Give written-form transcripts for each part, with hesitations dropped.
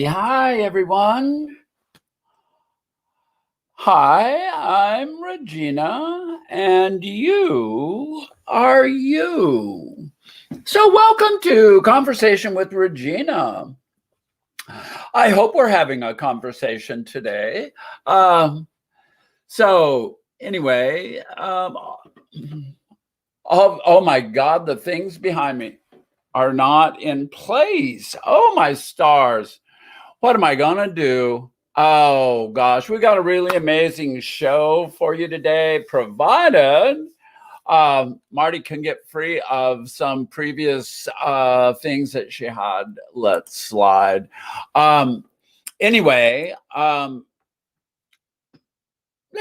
Hi, everyone. Hi, I'm Regina, and you are you. So, welcome to Conversation with Regina. I hope we're having a conversation today. Um, anyway, oh my God, the things behind me are not in place. Oh, my stars. What am I going to do? Oh gosh, we got a really amazing show for you today, provided Marty can get free of some previous things that she had let slide. Anyway, that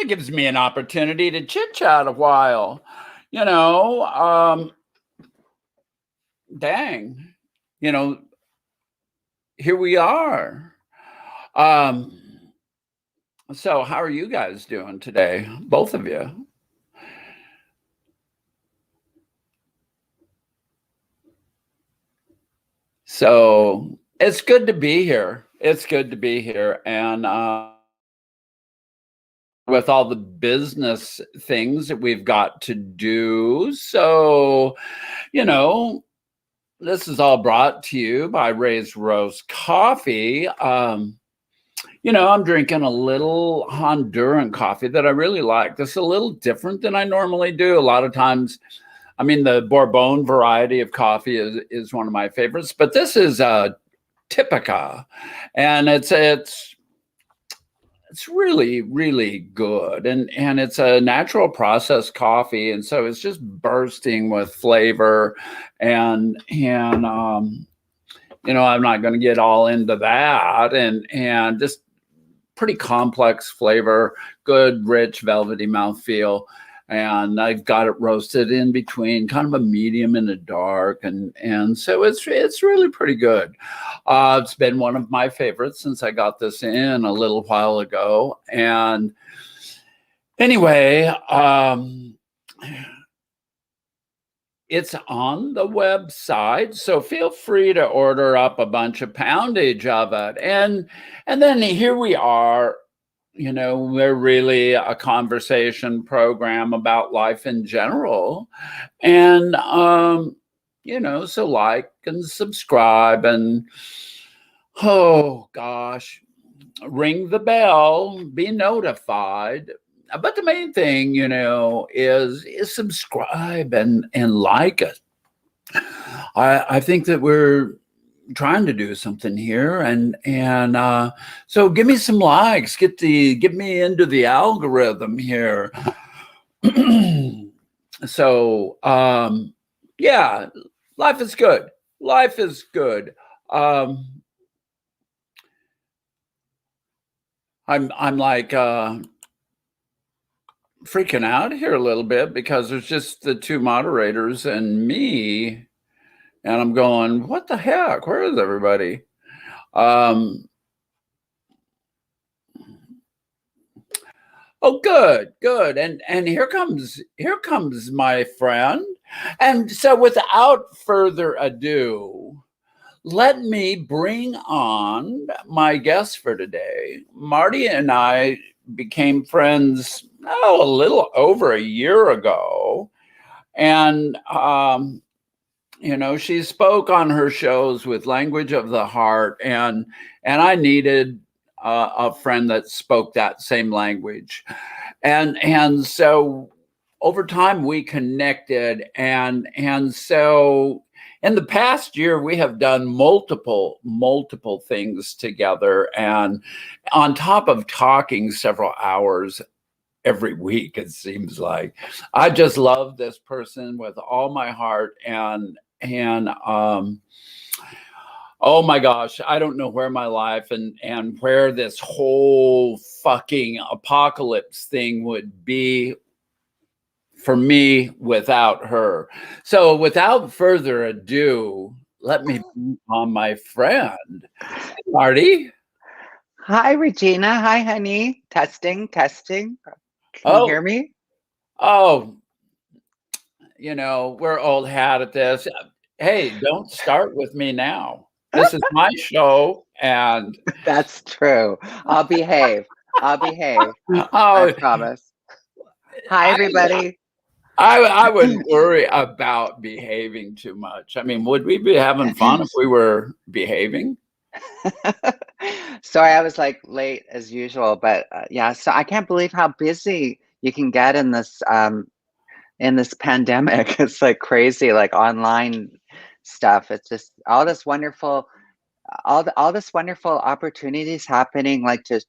gives me an opportunity to chit chat a while. You know, dang, you know, here we are. Um, so, how are you guys doing today? Both of you? So it's good to be here. It's good to be here. And with all the business things that we've got to do. So, you know, this is all brought to you by Ray's Roast Coffee. I'm drinking a little Honduran coffee that I really like. This is a little different than I normally do. A lot of times, I mean, the Bourbon variety of coffee is one of my favorites, but this is Typica, and it's really really good, and it's a natural processed coffee, and so it's just bursting with flavor, and I'm not going to get all into that, and just pretty complex flavor, good rich velvety mouthfeel. And I've got it roasted in between, kind of a medium and a dark, and so it's really pretty good. It's been one of my favorites since I got this in a little while ago. And anyway, it's on the website, so feel free to order up a bunch of poundage of it, and then here we are. We're really a conversation program about life in general. And, so like and subscribe and, oh gosh, ring the bell, be notified. But the main thing, is subscribe and like it. I think that we're trying to do something here, and so give me some likes, get me into the algorithm here. So yeah, life is good. Life is good. I'm like freaking out here a little bit because there's just the two moderators and me, and I'm going, what the heck? Where is everybody? Um, Oh, good, good. And here comes my friend. And so without further ado, let me bring on my guest for today. Marty and I became friends, a little over a year ago. And she spoke on her shows with Language of the Heart, and I needed a friend that spoke that same language, and so over time we connected, and so in the past year we have done multiple things together, and on top of talking several hours every week, it seems like. I just love this person with all my heart, and oh my gosh, I don't know where my life and where this whole fucking apocalypse thing would be for me without her. So without further ado, let me bring on my friend, Marty. Hi, Regina. Hi, honey. Testing, testing. Can you Oh, hear me? oh, we're old hat at this. Hey, don't start with me now. This is my show, and That's true. I'll behave. I'll behave. I oh, promise. Hi, I everybody. I wouldn't worry about behaving too much. I mean, would we be having fun if we were behaving? Sorry, I was like late as usual, but yeah. So I can't believe how busy you can get in this pandemic. It's like crazy, like online stuff. It's just all this wonderful opportunities happening, like to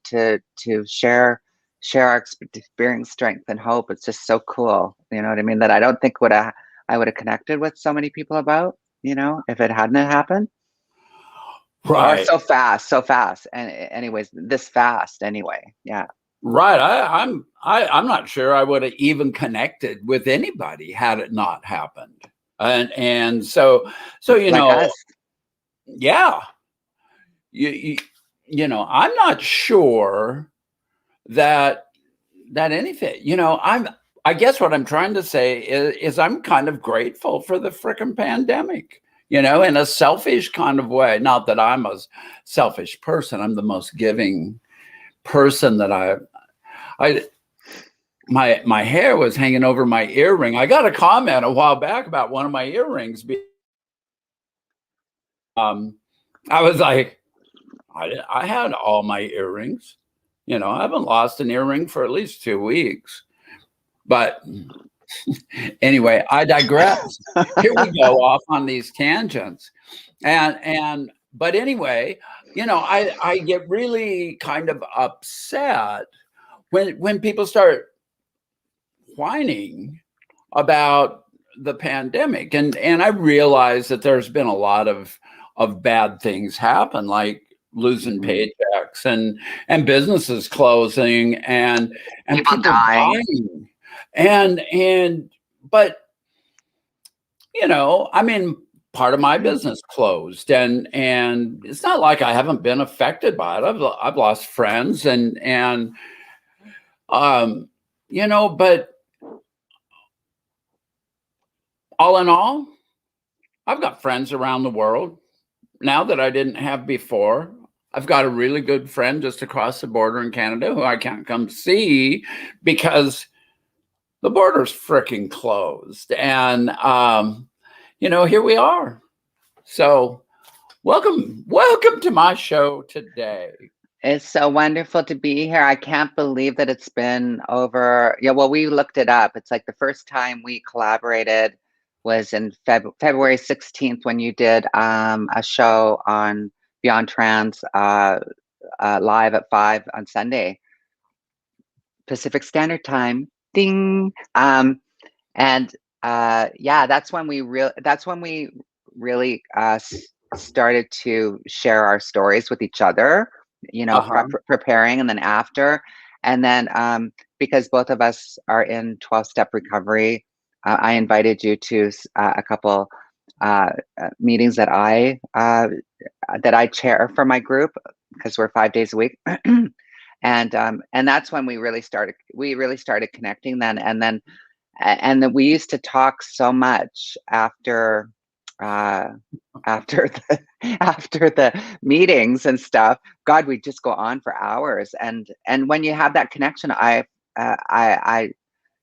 share our experience, strength, and hope. It's just so cool. You know what I mean? That I don't think I would have connected with so many people about, if it hadn't happened. Or Right. so fast. And anyways, this fast anyway. Yeah. Right. I'm not sure I would have even connected with anybody had it not happened. And so Like us. yeah. You, I'm not sure that anything, I guess what I'm trying to say is I'm kind of grateful for the frickin' pandemic, in a selfish kind of way. Not that I'm a selfish person. I'm the most giving person that my hair was hanging over my earring. I got a comment a while back about one of my earrings. I was like, I had all my earrings. I haven't lost an earring for at least 2 weeks. But anyway, I digress. Here we go off on these tangents. But anyway, I get really kind of upset when people start whining about the pandemic. And I realize that there's been a lot of bad things happen, like losing paychecks and businesses closing and people dying. But I mean, part of my business closed, and it's not like I haven't been affected by it. I've lost friends and but all in all, I've got friends around the world now that I didn't have before. I've got a really good friend just across the border in Canada who I can't come see because the border's freaking closed. And, here we are. So welcome to my show today. It's so wonderful to be here. I can't believe that it's been over. Yeah, well, we looked it up. It's like the first time we collaborated was in February 16th when you did a show on Beyond Trans live at 5 on Sunday, Pacific Standard Time. Ding. And yeah, that's when we really started to share our stories with each other, preparing, and then after. And then because both of us are in 12-step recovery, I invited you to a couple meetings that I chair for my group, because we're 5 days a week. And that's when we really started connecting then. And then we used to talk so much after the meetings and stuff. God, we'd just go on for hours. And when you have that connection,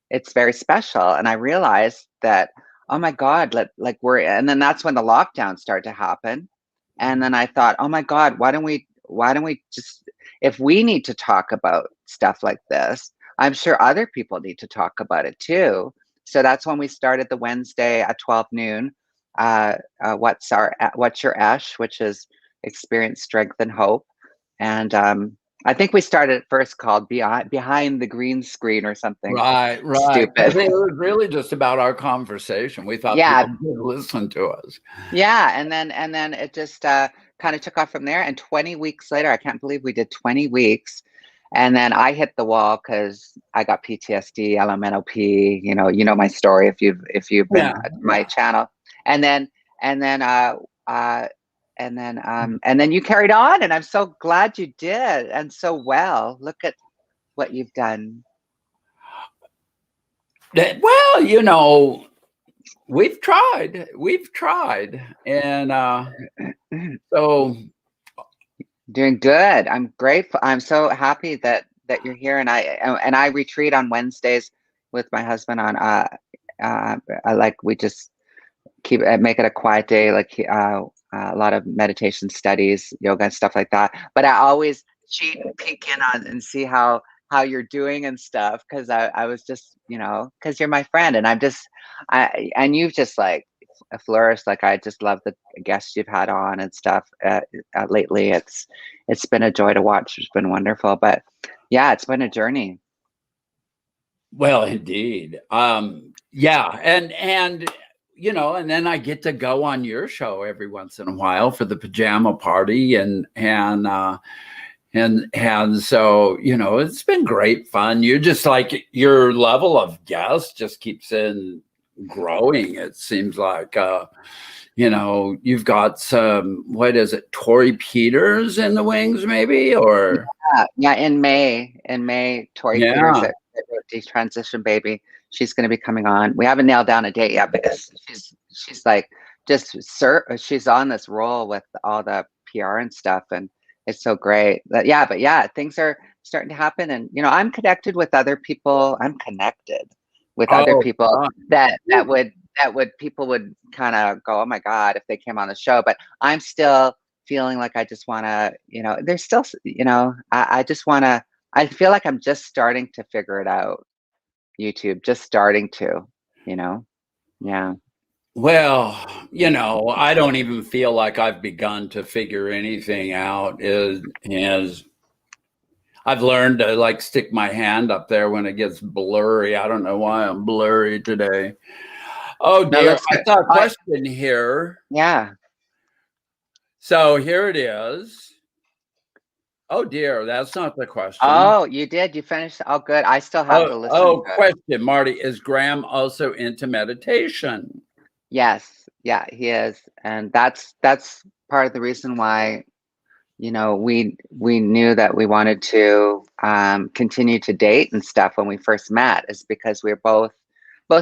it's very special. And I realized that, oh my God, and then that's when the lockdowns started to happen. And then I thought, oh my God, why don't we just, if we need to talk about stuff like this, I'm sure other people need to talk about it too. So that's when we started the Wednesday at 12 noon. What's your Ash, which is experience, strength, and hope. And I think we started at first called behind the green screen or something. Right. Stupid. It was really just about our conversation. We thought people would listen to us. Yeah, and then it just kind of took off from there. And 20 weeks later, I can't believe we did 20 weeks. And then I hit the wall because I got PTSD, LMNOP. You know my story if you've been at my channel. And then you carried on, and I'm so glad you did, and so well. Look at what you've done. Well, we've tried, and so Doing good. I'm grateful. I'm so happy that you're here, and I retreat on Wednesdays with my husband on I like we just keep make it a quiet day, like a lot of meditation studies, yoga and stuff like that. But I always cheat and peek in on and see how you're doing and stuff, because I was just, because you're my friend, and and you've just like flourished. Like, I just love the guests you've had on and stuff lately. It's been a joy to watch. It's been wonderful. But yeah, it's been a journey. well, indeed, yeah, and and then I get to go on your show every once in a while for the pajama party, and so it's been great fun. You're just like, your level of guests just keeps in growing. It seems like you've got some, what is it, Tori Peters in the wings, maybe, or Yeah, in May, Tori Peters yeah. at Transition Baby. She's going to be coming on. We haven't nailed down a date yet, because she's like she's on this roll with all the PR and stuff, and it's so great. But yeah, things are starting to happen, and I'm connected with other people. I'm connected with other Oh, people God. that would people would kind of go, oh my God, if they came on the show. But I'm still feeling like I just want to, there's still, I just want to, I feel like I'm just starting to figure it out. YouTube, just starting to, yeah. Well, I don't even feel like I've begun to figure anything out. Is I've learned to like stick my hand up there when it gets blurry. I don't know why I'm blurry today. Oh No, dear, looks I good. saw a question here. Yeah. So here it is. Oh dear, that's not the question. Oh, you did. You finished. Oh, good. I still have to listen to it. Question, Marty. Is Graham also into meditation? Yes. Yeah, he is. And that's part of the reason why, we knew that we wanted to continue to date and stuff when we first met, is because we are both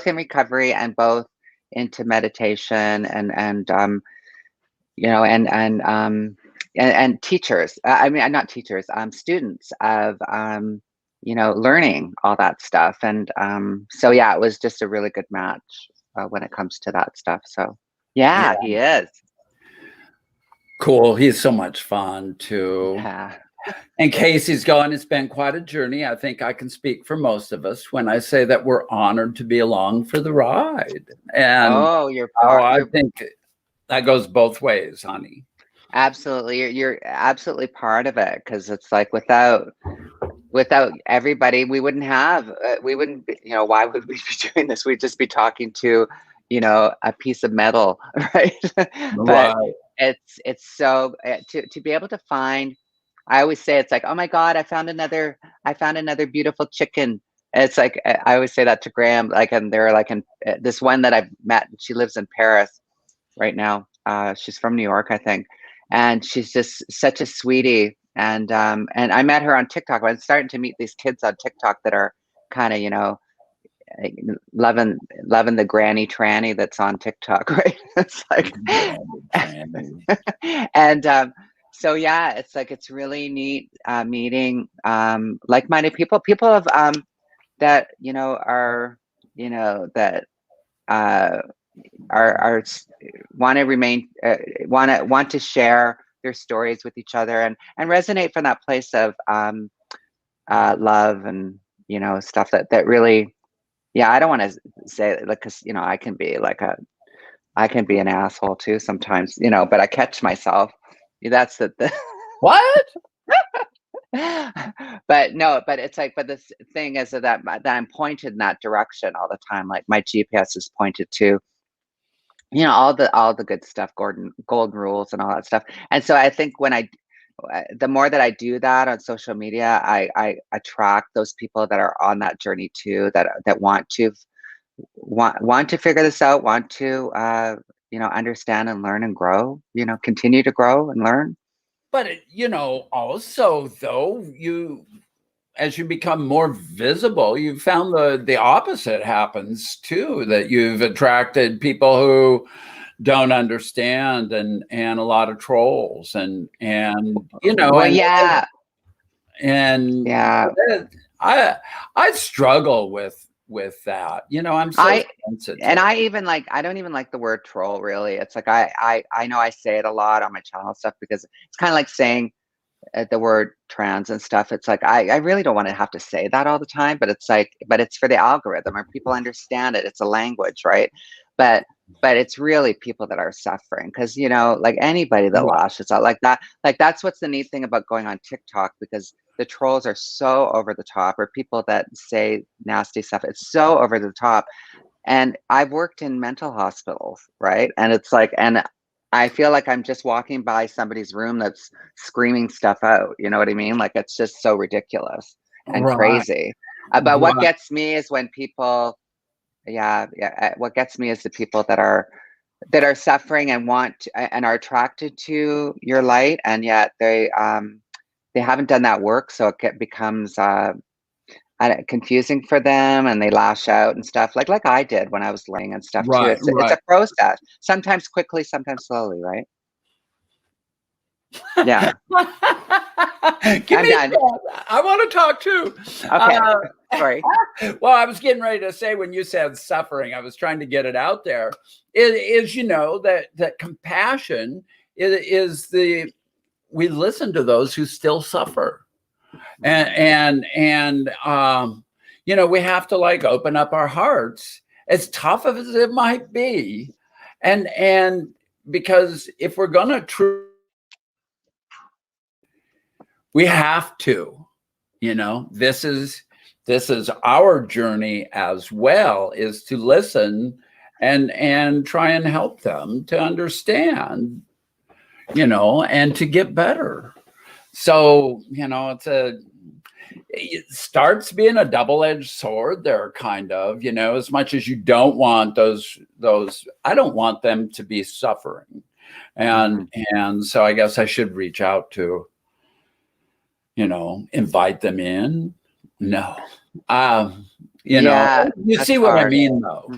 in recovery, and both into meditation, and teachers. I mean, not teachers, students of learning all that stuff. And so yeah, it was just a really good match when it comes to that stuff. So yeah, Yeah. he is. Cool. He's so much fun too. Yeah. And Casey's going, it's been quite a journey. I think I can speak for most of us when I say that we're honored to be along for the ride. And Oh, I you're think that goes both ways, honey. absolutely, you're absolutely part of it, because it's like without everybody, we wouldn't be, why would we be doing this? We'd just be talking to, a piece of metal, right? But Right. it's so to be able to find. I always say, it's like, oh my God, I found another beautiful chicken. It's like, I always say that to Graham, like, and they're like, in this one that I've met, she lives in Paris right now. She's from New York, I think, and she's just such a sweetie. And I met her on TikTok. I'm starting to meet these kids on TikTok that are kind of, like, loving the granny tranny that's on TikTok, right? It's like, and so yeah, it's like, it's really neat meeting like-minded people of that are that uh, are want to remain want to share their stories with each other, and resonate from that place of love, and stuff that really, yeah, I don't want to say, like, because I can be an asshole too sometimes, but I catch myself. That's the What? but no, but it's like, but this thing is that I'm pointed in that direction all the time. Like, my GPS is pointed to, all the good stuff, golden rules and all that stuff. And so I think the more that I do that on social media, I attract those people that are on that journey too, that want to figure this out, want to understand and learn and grow, continue to grow and learn. But also though, as you become more visible, you've found the opposite happens too, that you've attracted people who don't understand, and a lot of trolls, and Well, yeah, and yeah. I struggle with that. I'm so sensitive. I even like, I don't even like the word troll, really. It's like, I know I say it a lot on my channel stuff, because it's kind of like saying the word trans and stuff. It's like, I really don't want to have to say that all the time, but it's like, but it's for the algorithm, or people understand it. It's a language, right? But it's really people that are suffering, because, like anybody that Right. lashes out like that, like that's what's the neat thing about going on TikTok, because the trolls are so over the top, or people that say nasty stuff. It's so over the top. And I've worked in mental hospitals, right? And it's like, and I feel like I'm just walking by somebody's room that's screaming stuff out. You know what I mean? Like, it's just so ridiculous and Right. crazy. But what gets me is when people, what gets me is the people that are suffering and and are attracted to your light, and yet they haven't done that work, so it becomes confusing for them, and they lash out and stuff, like I did when I was learning and stuff too. Right. It's a process, sometimes quickly, sometimes slowly, right? Yeah, Give I'm me done. that. I want to talk too. Okay, sorry. Well, I was getting ready to say, when you said suffering, I was trying to get it out there. It is, that compassion is we listen to those who still suffer, and we have to like open up our hearts, as tough as it might be, and because if we're gonna we have to, this is our journey as well, is to listen and try and help them to understand, and to get better. So, it starts being a double-edged sword there, kind of, as much as you don't want those, I don't want them to be suffering. And so I guess I should reach out to, invite them in. No. You see what I mean, though.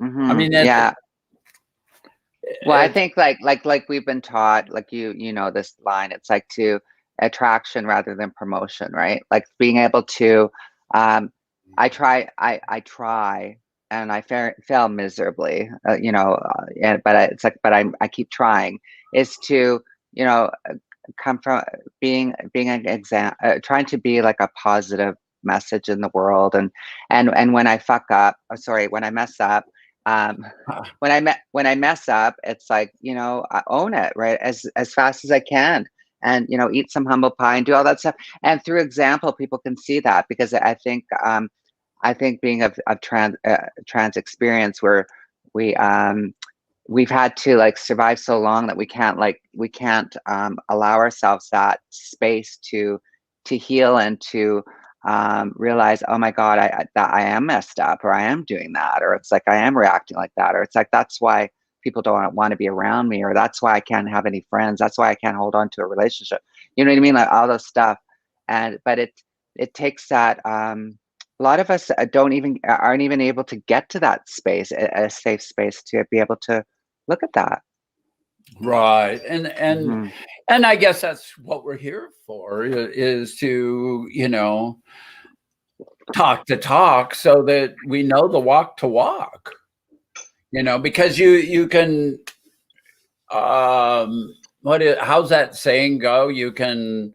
I mean, yeah. Well, I think like we've been taught, like this line, it's like to attraction rather than promotion, right? Like being able to, I try and I fail miserably, but it's like, but I keep trying, is to, come from being an trying to be like a positive message in the world, and when I fuck up, when I mess up, when I mess up, it's like, I own it, right, as fast as I can, and eat some humble pie and do all that stuff, and through example, people can see that, because I think being of trans experience, where we we've had to like survive so long that we can't allow ourselves that space to heal, and to realize, oh my God, that I am messed up, or I am doing that, or it's like I am reacting like that, or it's like that's why people don't want to be around me, or that's why I can't have any friends, that's why I can't hold on to a relationship. You know what I mean? Like all those stuff. But it takes that. A lot of us aren't even able to get to that space, a safe space, to be able to look at that. Right. And I guess that's what we're here for, is to, talk the talk, so that we know the walk to walk, because you can, how's that saying go? You can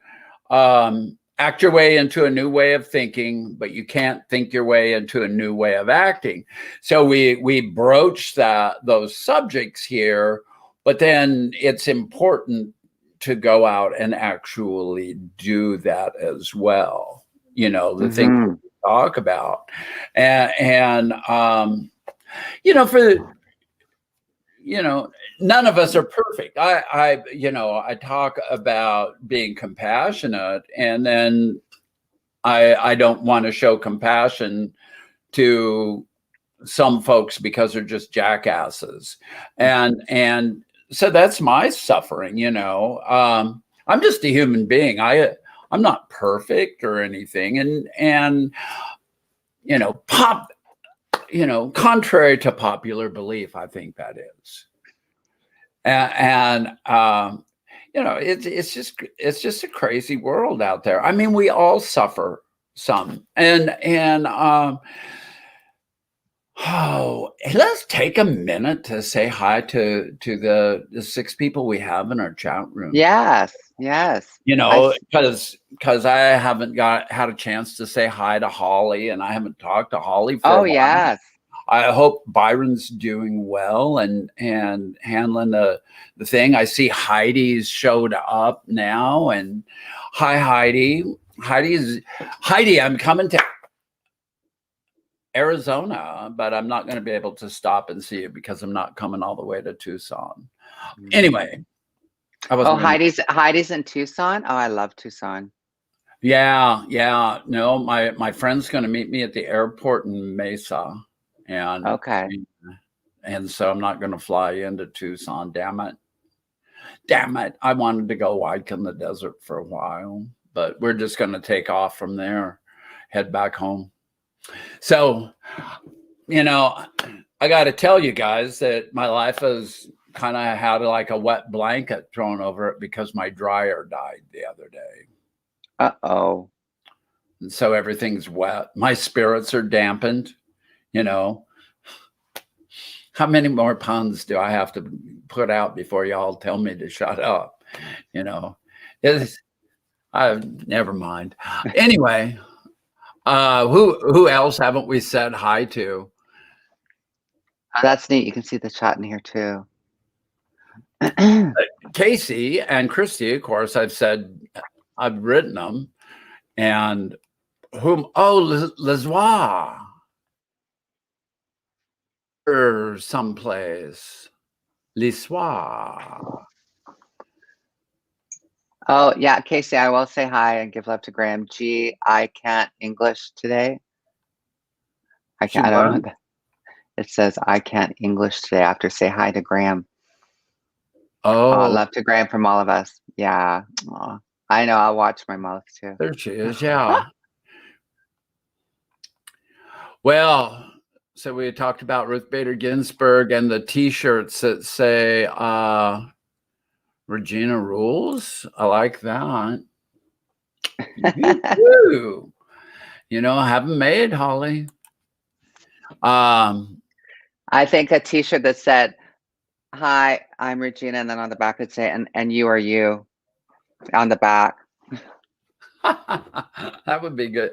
act your way into a new way of thinking, but you can't think your way into a new way of acting. So we broach those subjects here, but then it's important to go out and actually do that as well. The things we talk about, and for none of us are perfect. I talk about being compassionate, and then I don't want to show compassion to some folks because they're just jackasses. And so that's my suffering, I'm just a human being. I'm not perfect or anything. And contrary to popular belief, I think that is. And it's just a crazy world out there. I mean, we all suffer some, and let's take a minute to say hi to the 6 people we have in our chat room. Yes. Because I haven't had a chance to say hi to Holly, and I haven't talked to Holly for a while. Yes. I hope Byron's doing well and handling the thing. I see Heidi's showed up now, and hi Heidi. Heidi, I'm coming to Arizona, but I'm not going to be able to stop and see you because I'm not coming all the way to Tucson. Anyway, Heidi's in Tucson. Oh, I love Tucson. Yeah. No, my friend's going to meet me at the airport in Mesa. And okay. And so I'm not going to fly into Tucson. Damn it. I wanted to go hike in the desert for a while, but we're just going to take off from there, head back home. So, I got to tell you guys that my life has kind of had like a wet blanket thrown over it because my dryer died the other day. Uh-oh. And so everything's wet. My spirits are dampened. How many more puns do I have to put out before y'all tell me to shut up? Never mind. Anyway, who else haven't we said hi to? Oh, that's neat. You can see the chat in here too. Casey and Christy, of course, I've written them, and Lazois. Or someplace. L'histoire. Oh, yeah, Casey, I will say hi and give love to Graham. I can't English today. I don't know. It says I can't English today. I have to say hi to Graham. Oh, love to Graham from all of us. Yeah. Oh, I know. I'll watch my mouth too. There she is. Yeah. Well, so we talked about Ruth Bader Ginsburg and the T-shirts that say Regina rules. I like that. Have them made, Holly. I think a T-shirt that said, "Hi, I'm Regina," and then on the back would say, "And you are you," on the back. That would be good.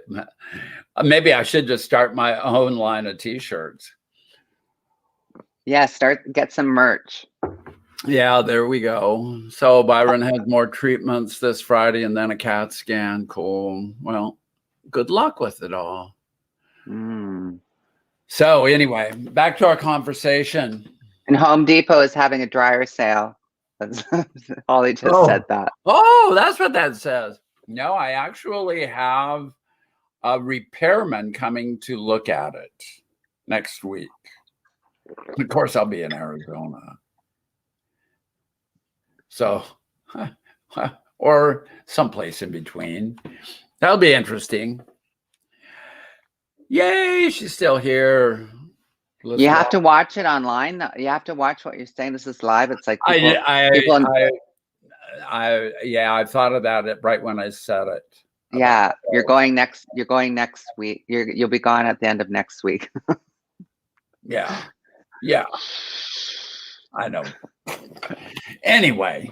Maybe I should just start my own line of T-shirts. Yeah, get some merch. Yeah, there we go. So Byron has more treatments this Friday and then a CAT scan. Cool. Well, good luck with it all. So anyway, back to our conversation. And Home Depot is having a dryer sale. Holly just said that. Oh, that's what that says. No, I actually have a repairman coming to look at it next week. Of course, I'll be in Arizona. So, or someplace in between. That'll be interesting. Yay, she's still here. You have to watch it online. You have to watch what you're saying. This is live. It's like I thought of that right when I said it. Yeah, you're going next week. You'll be gone at the end of next week. Yeah. I know. Anyway,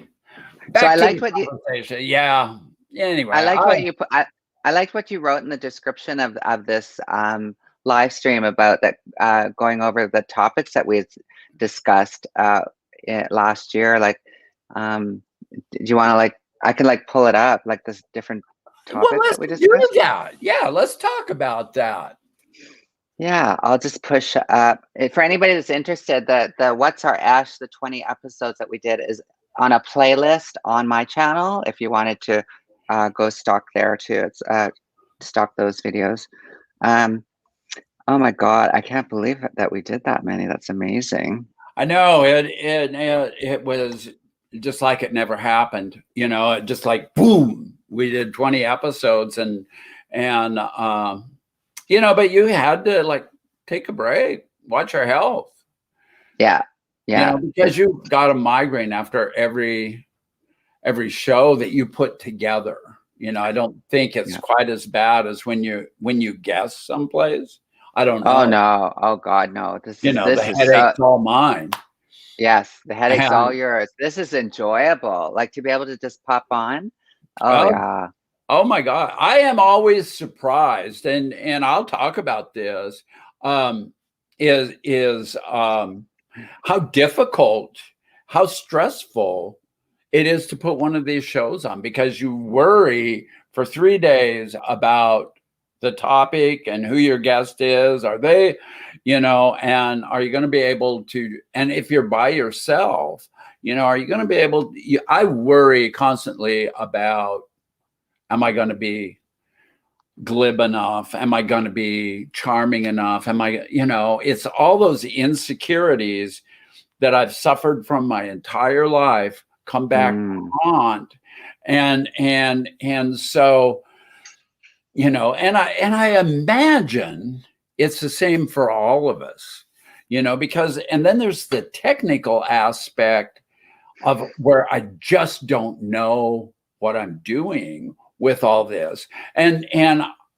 so I liked what you. Yeah. Anyway, I liked what you put. I liked what you wrote in the description of this live stream about that, going over the topics that we had discussed last year. Like, do you want to I can pull it up, this different topics that we discussed? Yeah, let's talk about that. Yeah, I'll just push up. For anybody that's interested, the What's Our Ash, the 20 episodes that we did is on a playlist on my channel. If you wanted to go stalk there too, it's stalk those videos. Oh my God, I can't believe that we did that many. That's amazing. I know it was just like it never happened. Just like boom, we did 20 episodes, and but you had to like take a break, watch your health. Yeah. Yeah. Because you got a migraine after every show that you put together. I don't think it's quite as bad as when you guest someplace. I don't know. Oh no. Oh God, no. This The is headache's all mine. Yes, the headache's all yours. This is enjoyable. Like to be able to just pop on. Oh yeah. Oh my God. I am always surprised, and I'll talk about this, is how difficult, how stressful it is to put one of these shows on, because you worry for 3 days about the topic and who your guest is. Are they, and are you going to be able to, and if you're by yourself, are you going to be able to, I worry constantly about, am I going to be glib enough? Am I going to be charming enough? Am I, it's all those insecurities that I've suffered from my entire life come back to haunt. And so, and I imagine it's the same for all of us, because, and then there's the technical aspect of where I just don't know what I'm doing with all this. And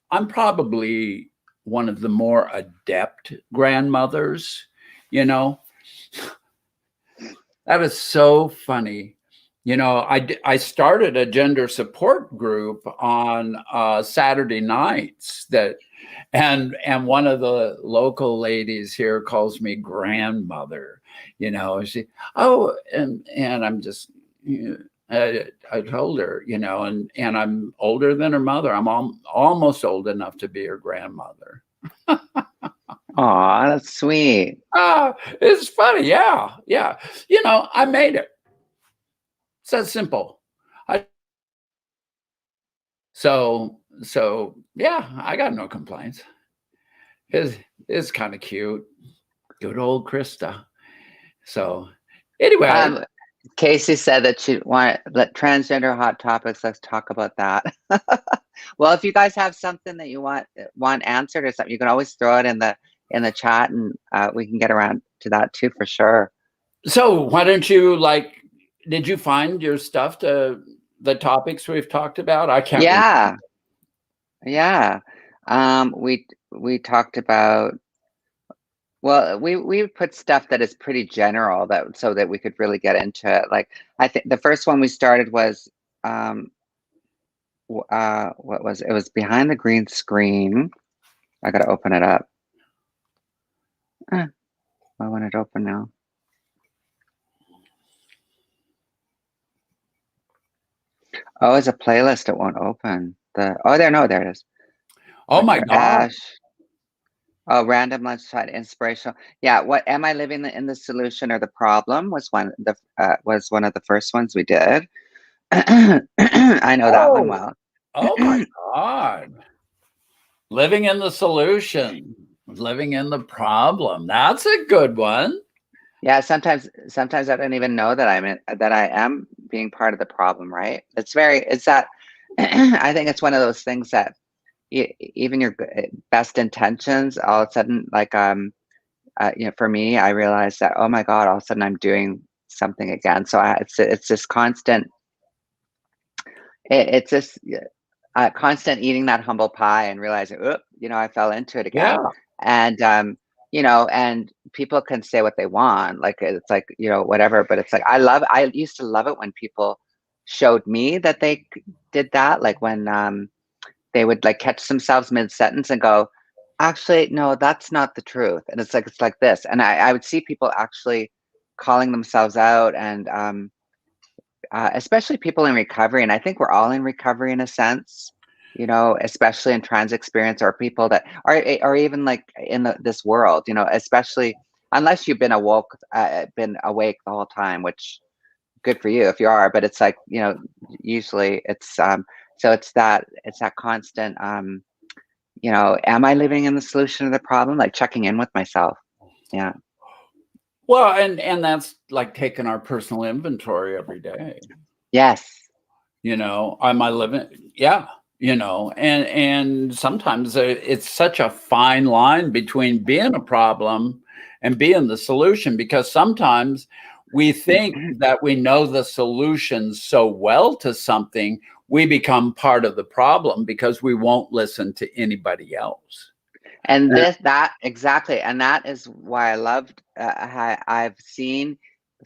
I'm probably one of the more adept grandmothers, That is so funny. I started a gender support group on Saturday nights and one of the local ladies here calls me grandmother. And I'm just, I told her, and I'm older than her mother. I'm almost old enough to be her grandmother. Aw, that's sweet. It's funny. Yeah. Yeah. I made it. It's that simple. So yeah, I got no complaints. It's kind of cute. Good old Krista. So anyway. Casey said that she want transgender hot topics. Let's talk about that. Well, if you guys have something that you want answered or something, you can always throw it in the chat, and we can get around to that too for sure. So why don't you did you find your stuff to the topics we've talked about? I can't. Yeah. Remember. Yeah. We talked about, well, we put stuff that is pretty general so that we could really get into it. Like I think the first one we started was what was it? It was behind the green screen. I gotta open it up. Why won't it open now? Oh, it's a playlist. It won't open. There it is. Oh my gosh. Oh, random lunchtime inspirational. Yeah. What am I living in the solution or the problem was one of the first ones we did. I know that one well. Oh my God. Living in the solution, living in the problem. That's a good one. Yeah. Sometimes I don't even know that I am being part of the problem. Right. It's that I think it's one of those things that even your best intentions, all of a sudden, like, for me, I realized that, oh my God, all of a sudden I'm doing something again. So it's this constant, it's this constant eating that humble pie and realizing, I fell into it again. Yeah. And, and people can say what they want, like, it's like, whatever, but it's like, I used to love it when people showed me that they did that. Like when, they would like catch themselves mid-sentence and go, actually, no, that's not the truth. And it's like this. And I would see people actually calling themselves out, and especially people in recovery. And I think we're all in recovery in a sense, especially in trans experience, or people that are even like in this world, especially unless you've been awake the whole time, which good for you if you are, but it's like, usually it's so it's that constant, am I living in the solution of the problem? Like checking in with myself. Yeah. Well, and that's like taking our personal inventory every day. Yes. Am I living? Yeah, and sometimes it's such a fine line between being a problem and being the solution, because sometimes we think that we know the solution so well to something, we become part of the problem because we won't listen to anybody else. And that exactly, and that is why I loved. I've seen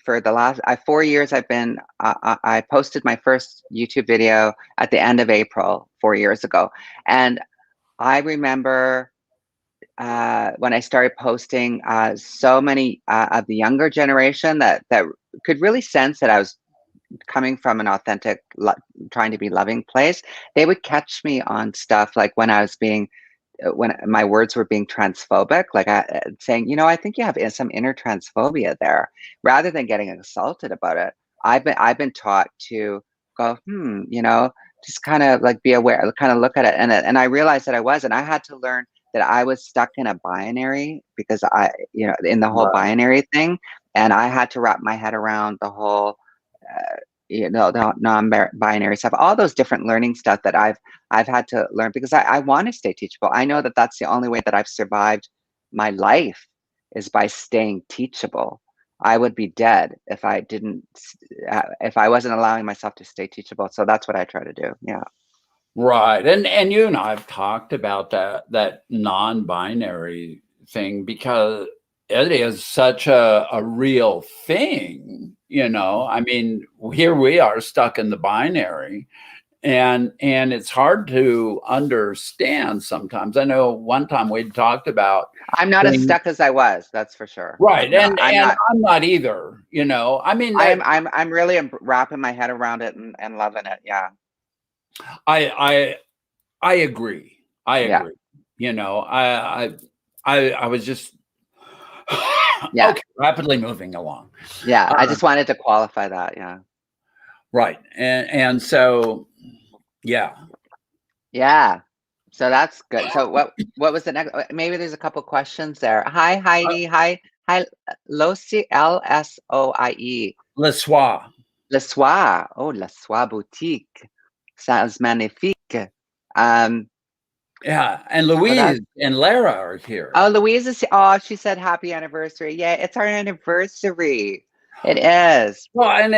for the last 4 years. I've been. I posted my first YouTube video at the end of April 4 years ago, and I remember when I started posting, so many of the younger generation that could really sense that I was coming from an authentic, trying to be loving place. They would catch me on stuff like when I was being when my words were being transphobic, like saying, I think you have some inner transphobia there, rather than getting assaulted about it. I've been taught to go, just kind of like be aware, kind of look at it, and I realized that I was, and I had to learn that I was stuck in a binary because in the whole Right. binary thing, and I had to wrap my head around the whole. The non-binary stuff, all those different learning stuff that I've had to learn, because I want to stay teachable. I know that that's the only way that I've survived my life, is by staying teachable. I would be dead if I didn't, if I wasn't allowing myself to stay teachable. So that's what I try to do. Yeah. Right. And you and I have talked about that non-binary thing, because it is such a real thing, I mean, here we are stuck in the binary, and it's hard to understand sometimes. I know one time we talked about I'm not as things, stuck as I was. That's for sure. right, No, and I'm and not. I'm not either, I mean, I'm really wrapping my head around it and loving it. Yeah. I I agree. I Yeah. agree. I was just Yeah. okay, rapidly moving along. Yeah. I Uh, just wanted to qualify that. Yeah. right. And so yeah. Yeah. So that's good. So what was the next? Maybe there's a couple questions there. Hi Uh, Heidi. Hi Losi, Lsoie. Le Soir. Le Soir. Oh, Le Soir boutique. Sounds magnifique. Um. Yeah, and So that's. Louise and Lara are here. Oh, Louise is. Oh, she said happy anniversary. Yeah, it's our anniversary. It is. Well, and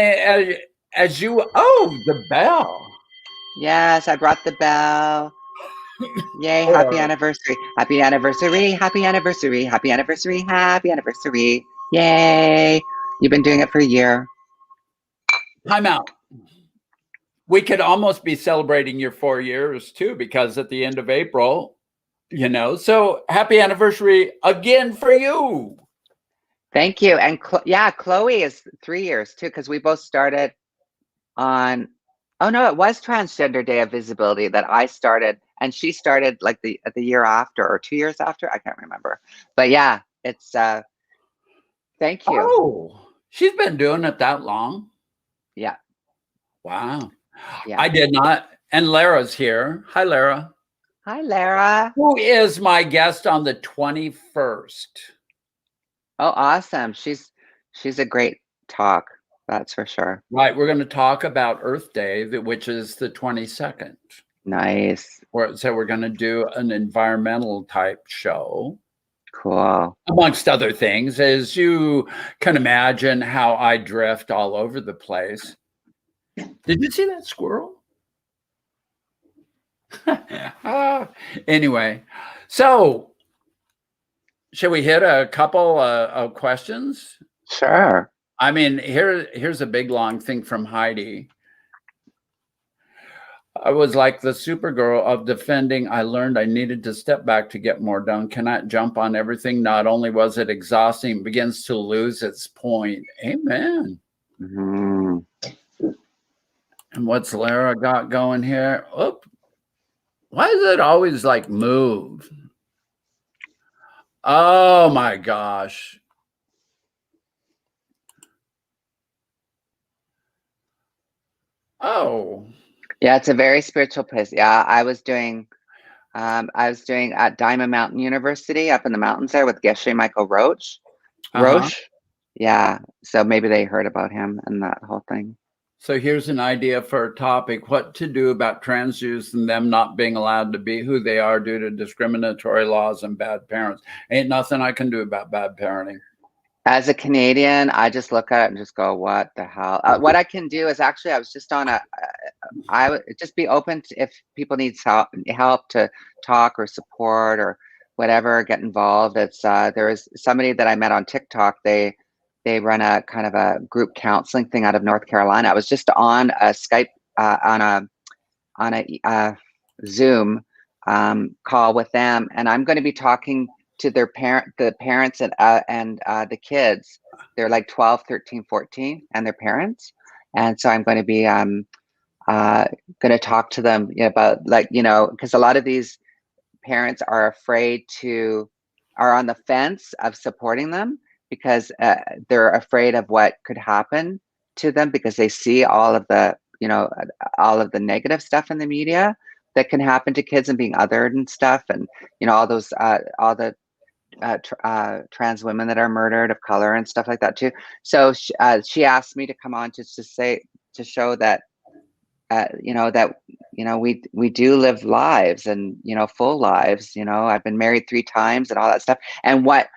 as you the bell. Yes, I brought the bell. Yay, happy Or anniversary. Happy anniversary. Happy anniversary. Happy anniversary. Happy anniversary. Yay. You've been doing it for a year. time out. We could almost be celebrating your 4 years too, because at the end of April, so happy anniversary again for you. Thank you. And yeah, Chloe is 3 years too, because we both started on, oh no, it was Transgender Day of Visibility that I started, and she started like the year after, or 2 years after. I can't remember. But yeah, it's thank you. Oh, she's been doing it that long. Yeah. Wow. Yeah. I did not. And Lara's here. Hi, Lara. Hi, Lara. Who is my guest on the 21st? Oh, awesome. She's a great talk. That's for sure. Right. We're going to talk about Earth Day, which is the 22nd. Nice. So we're going to do an environmental type show. Cool. Amongst other things, as you can imagine how I drift all over the place. Did you see that squirrel? Anyway, so should we hit a couple of questions? Sure. I mean, here's a big long thing from Heidi. I was like the Supergirl of defending. I learned I needed to step back to get more done. Cannot jump on everything. Not only was it exhausting, it begins to lose its point. Amen. Mm-hmm. And what's Lara got going here? Oop. Why does it always like move? Oh my gosh. Oh. Yeah, it's a very spiritual place. Yeah, I was doing at Diamond Mountain University up in the mountains there with Geshe Michael Roche. Uh-huh. Roche. Yeah. So maybe they heard about him and that whole thing. So here's an idea for a topic: what to do about trans youth and them not being allowed to be who they are due to discriminatory laws and bad parents. Ain't nothing I can do about bad parenting. As a Canadian, I just look at it and just go, what the hell? What I can do is actually, I was just on I would just be open to, if people need help to talk or support or whatever, get involved. It's there is somebody that I met on TikTok. They run a kind of a group counseling thing out of North Carolina. I was just on a Skype on a Zoom call with them, and I'm going to be talking to the parents and the kids. They're like 12, 13, 14, and their parents. And so I'm going to be going to talk to them about, like, because a lot of these parents are are on the fence of supporting them because they're afraid of what could happen to them because they see all of the negative stuff in the media that can happen to kids and being othered and stuff, and all the trans women that are murdered of color and stuff like that too. So she asked me to come on just to show that we do live lives, and full lives. I've been married 3 times and all that stuff, and what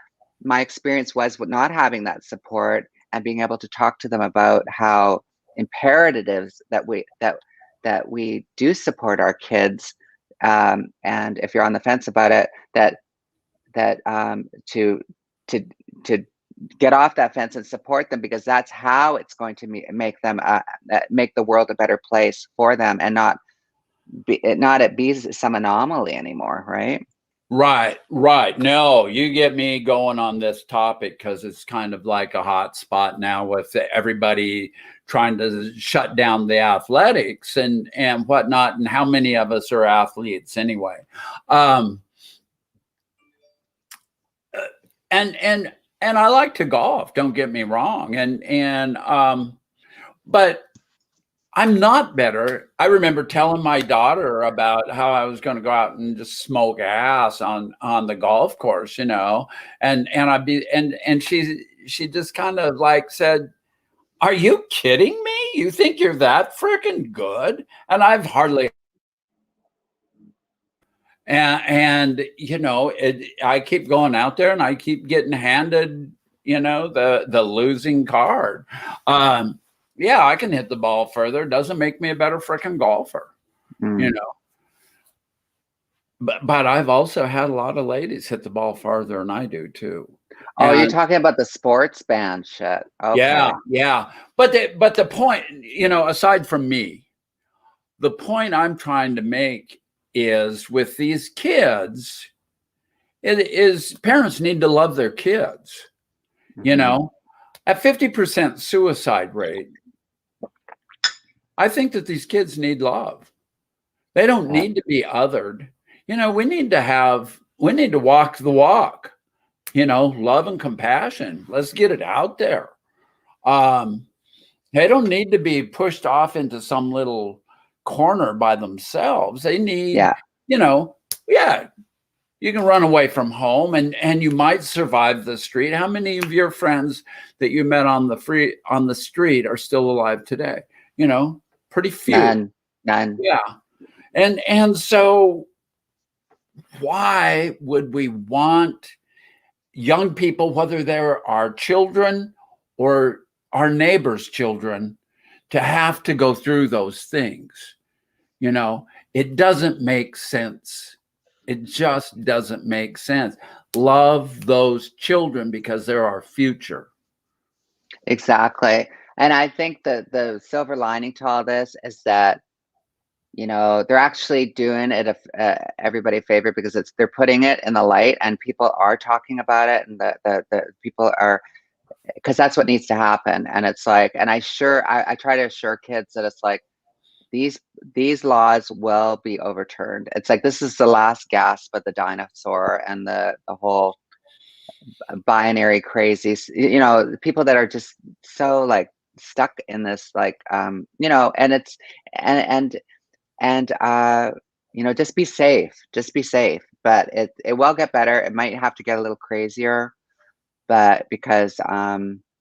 my experience was with not having that support and being able to talk to them about how imperative it is that we do support our kids, and if you're on the fence about it, that to get off that fence and support them, because that's how it's going to make them make the world a better place for them, and not be some anomaly anymore, right? Right. No, you get me going on this topic because it's kind of like a hot spot now with everybody trying to shut down the athletics and whatnot. And how many of us are athletes anyway? And I like to golf, don't get me wrong. But I'm not better. I remember telling my daughter about how I was going to go out and just smoke ass on the golf course, and she just kind of like said, "Are you kidding me? You think you're that freaking good?" And I've hardly I keep going out there and I keep getting handed, the losing card. Yeah, I can hit the ball further. Doesn't make me a better freaking golfer, But I've also had a lot of ladies hit the ball farther than I do too. Oh, you're talking about the sports band shit. Okay. Yeah. But the point, aside from me, the point I'm trying to make is with these kids, it is parents need to love their kids. At 50% suicide rate, I think that these kids need love. They don't need to be othered. We need to walk the walk, love and compassion. Let's get it out there. They don't need to be pushed off into some little corner by themselves. They need, you can run away from home and you might survive the street. How many of your friends that you met on the street are still alive today? Pretty few. None. Yeah. And so why would we want young people, whether they're our children or our neighbors' children, to have to go through those things? It doesn't make sense. It just doesn't make sense. Love those children because they're our future. Exactly. And I think that the silver lining to all this is that, they're actually doing it everybody a favor, because they're putting it in the light and people are talking about it, and the people are, because that's what needs to happen. And it's like, and I try to assure kids that it's like, these laws will be overturned. It's like, this is the last gasp of the dinosaur and the whole binary crazy, people that are just so like stuck in this, like, and it's, and just be safe, but it will get better. It might have to get a little crazier, but because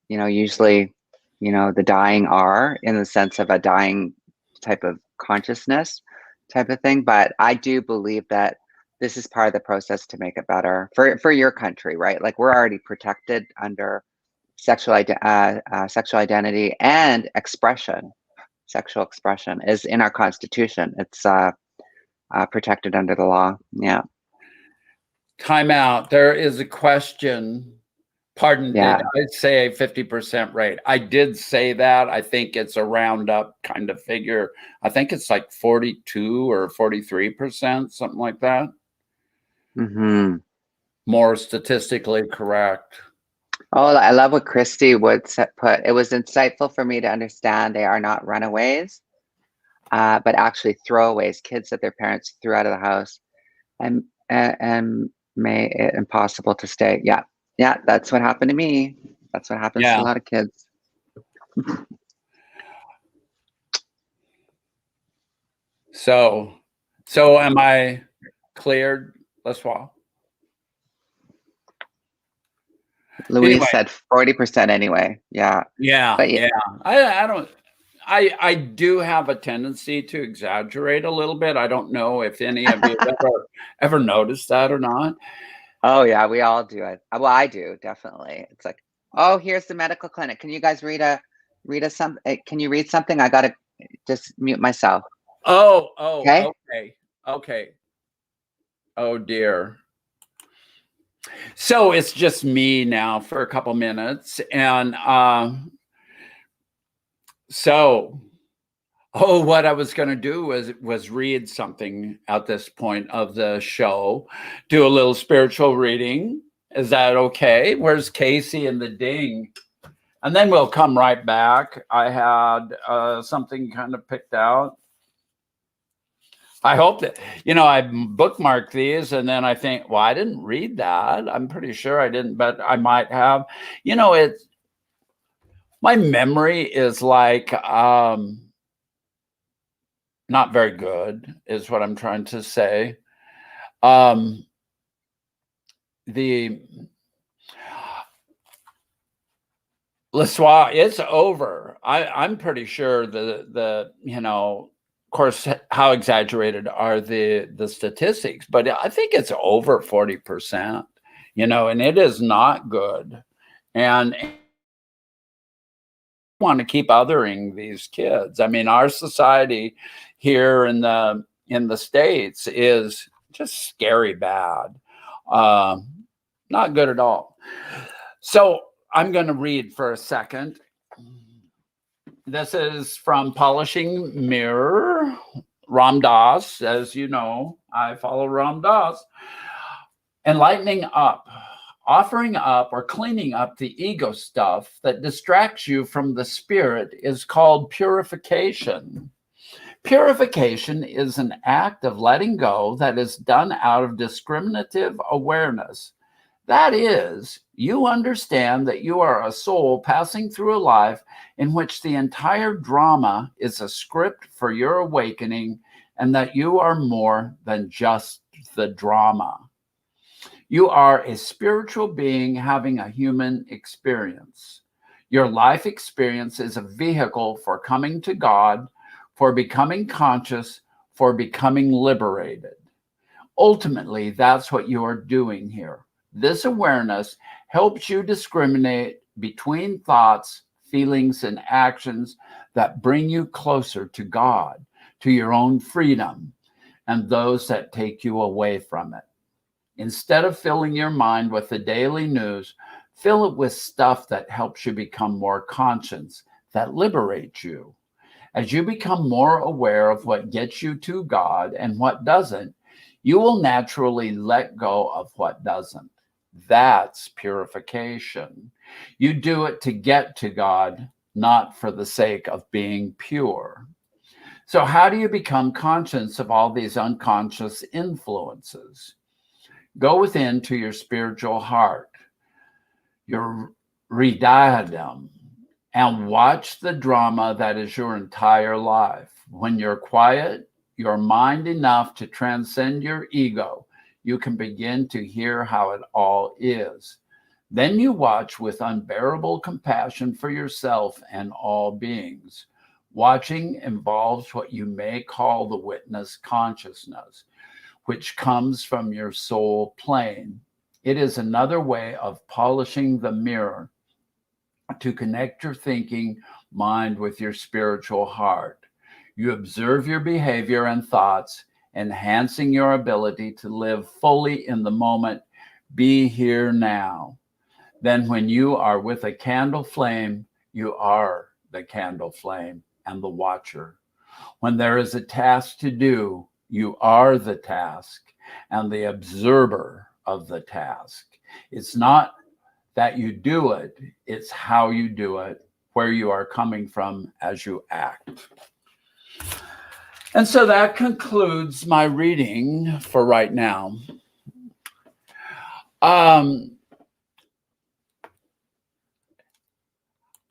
usually the dying are, in the sense of a dying type of consciousness type of thing. But I do believe that this is part of the process to make it better for your country, right? Like, we're already protected under sexual identity and expression. Sexual expression is in our Constitution. It's protected under the law. Yeah. Time out. There is a question. Pardon, Yeah. did I say 50% rate? I did say that. I think it's a round up kind of figure. I think it's like 42 or 43%, something like that. Mm-hmm. More statistically correct. Oh, I love what Christy Wood put. It was insightful for me to understand they are not runaways, but actually throwaways, kids that their parents threw out of the house and made it impossible to stay. Yeah. Yeah, that's what happened to me. That's what happens to a lot of kids. So am I cleared, Leswa? Louise Anyway. said 40% anyway. Yeah. Yeah. But Yeah. I do have a tendency to exaggerate a little bit. I don't know if any of you ever noticed that or not. Oh yeah, we all do it. Well, I do, definitely. It's like, oh, here's the medical clinic. Can you guys read some? Can you read something? I gotta just mute myself. Okay. Okay. Okay. Oh dear. So it's just me now for a couple minutes, and what I was going to do was read something at this point of the show, do a little spiritual reading. Is that okay? Where's Casey and the ding? And then we'll come right back. I had something kind of picked out. I hope that, I bookmarked these and then I think, well, I didn't read that. I'm pretty sure I didn't, but I might have. My memory is like not very good, is what I'm trying to say. Leswa, it's over. I'm pretty sure the of course, how exaggerated are the statistics, but I think it's over 40%, and it is not good. And want to keep othering these kids. I mean, our society here in the States is just scary bad. Not good at all. So I'm going to read for a second. This is from Polishing Mirror, Ram Dass. As you know, I follow Ram Dass. Enlightening up, offering up or cleaning up the ego stuff that distracts you from the spirit is called purification. Purification is an act of letting go that is done out of discriminative awareness. That is, you understand that you are a soul passing through a life in which the entire drama is a script for your awakening, and that you are more than just the drama. You are a spiritual being having a human experience. Your life experience is a vehicle for coming to God, for becoming conscious, for becoming liberated. Ultimately, that's what you are doing here. This awareness helps you discriminate between thoughts, feelings, and actions that bring you closer to God, to your own freedom, and those that take you away from it. Instead of filling your mind with the daily news, fill it with stuff that helps you become more conscious, that liberates you. As you become more aware of what gets you to God and what doesn't, you will naturally let go of what doesn't. That's purification. You do it to get to God, not for the sake of being pure. So how do you become conscious of all these unconscious influences? Go within to your spiritual heart, your redadam, and watch the drama that is your entire life. When you're quiet, your mind enough to transcend your ego, you can begin to hear how it all is. Then you watch with unbearable compassion for yourself and all beings. Watching involves what you may call the witness consciousness, which comes from your soul plane. It is another way of polishing the mirror to connect your thinking mind with your spiritual heart. You observe your behavior and thoughts, enhancing your ability to live fully in the moment, be here now. Then, when you are with a candle flame, you are the candle flame and the watcher. When there is a task to do, you are the task and the observer of the task. It's not that you do it, it's how you do it, where you are coming from as you act. And so that concludes my reading for right now.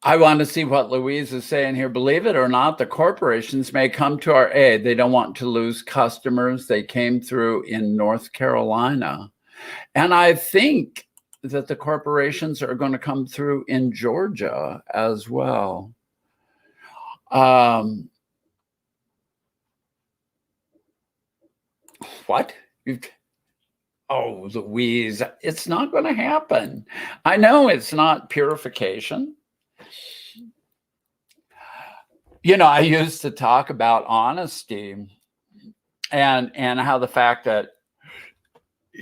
I want to see what Louise is saying here. Believe it or not, the corporations may come to our aid. They don't want to lose customers. They came through in North Carolina. And I think that the corporations are going to come through in Georgia as well. What? Oh, Louise, it's not going to happen. I know it's not purification. You know, I used to talk about honesty and how the fact that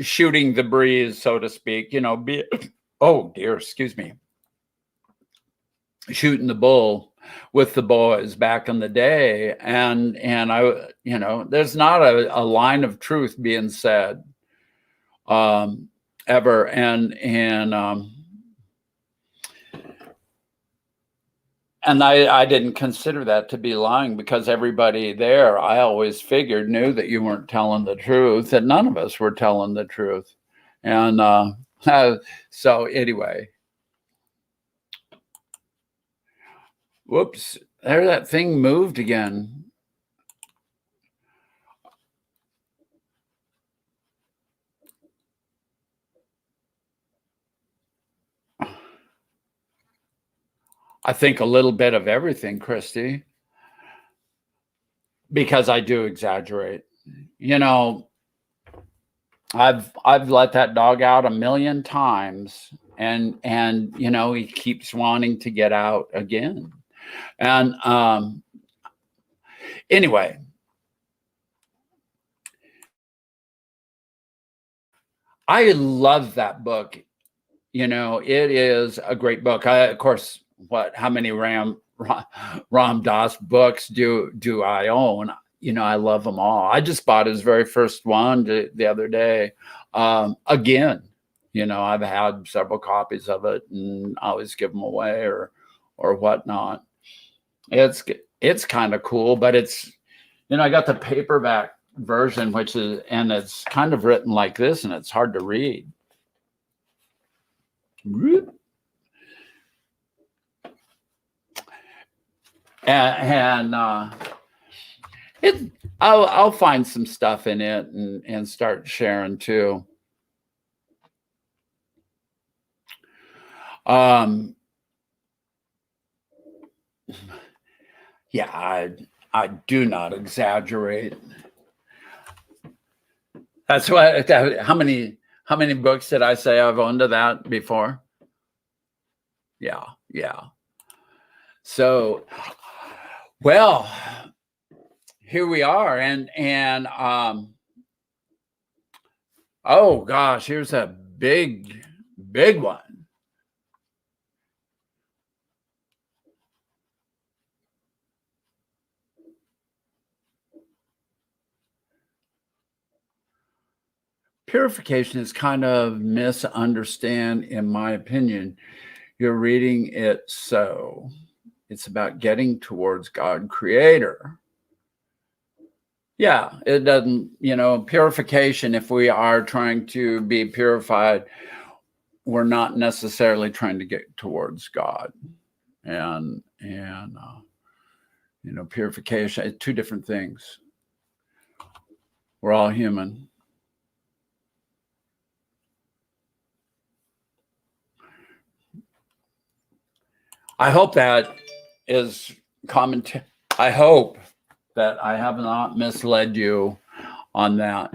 shooting the breeze, so to speak, you know, oh dear, excuse me, shooting the bull with the boys back in the day. And I, you know, there's not a line of truth being said ever. And I didn't consider that to be lying because everybody there, I always figured, knew that you weren't telling the truth, that none of us were telling the truth. And so anyway, whoops, there that thing moved again. I think a little bit of everything, Christy, because I do exaggerate. You know, I've let that dog out 1,000,000 times, and you know, he keeps wanting to get out again. And anyway, I love that book. You know, it is a great book. Of course, how many Ram Dass books do I own? You know, I love them all. I just bought his very first one the other day. Again, you know, I've had several copies of it and I always give them away or whatnot. It's kind of cool, but it's, you know, I got the paperback version, which is, and it's kind of written like this, and it's hard to read. And I'll find some stuff in it and start sharing too. Yeah, I do not exaggerate. That's what. How many books did I say I've owned of that before? Yeah. So, well, here we are, and oh gosh, here's a big one. Purification is kind of misunderstood, in my opinion. You're reading it so. It's about getting towards God Creator. Yeah, it doesn't, you know, purification, if we are trying to be purified, we're not necessarily trying to get towards God. And you know, purification, two different things. We're all human. I hope that is commentary. I hope that I have not misled you on that.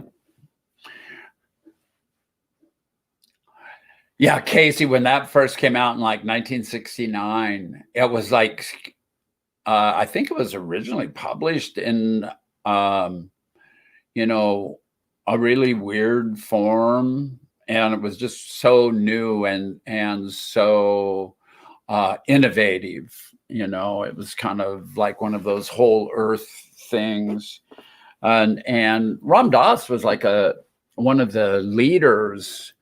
Yeah, Casey, when that first came out in like 1969, it was like, I think it was originally published in, you know, a really weird form. And it was just so new and so innovative. You know, it was kind of like one of those whole earth things. And Ram Dass was like one of the leaders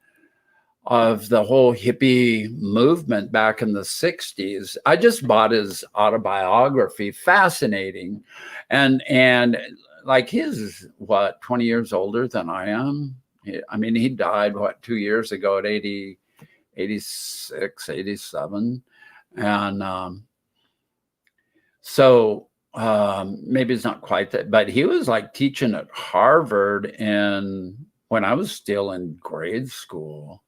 of the whole hippie movement back in the 60s. I just bought his autobiography, fascinating. And like he's what, 20 years older than I am. I mean, he died 2 years ago at 86, 87. And so maybe it's not quite that, but he was like teaching at Harvard when I was still in grade school.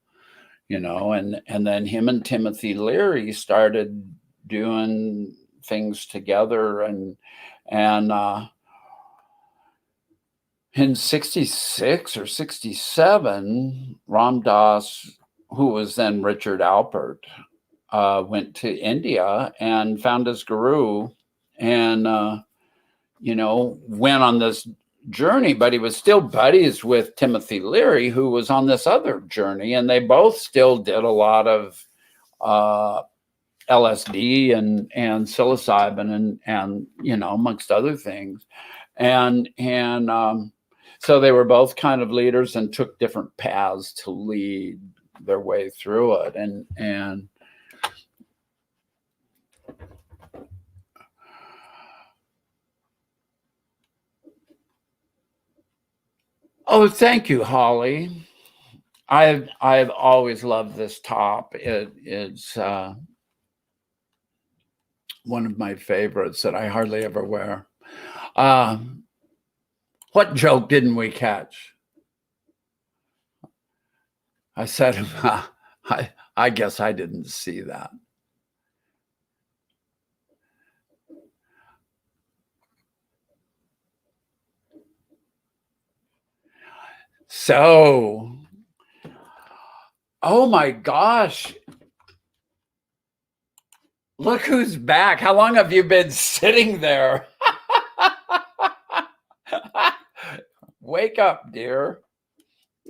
You know, and then him and Timothy Leary started doing things together, and in 66 or 67, Ram Dass, who was then Richard Alpert, went to India and found his guru, and you know, went on this journey, but he was still buddies with Timothy Leary, who was on this other journey, and they both still did a lot of LSD and psilocybin and you know, amongst other things, and so they were both kind of leaders and took different paths to lead their way through it, and oh, thank you, Holly. I've always loved this top. It's one of my favorites that I hardly ever wear. What joke didn't we catch? I said, I guess I didn't see that. So, oh my gosh. Look who's back. How long have you been sitting there? Wake up, dear.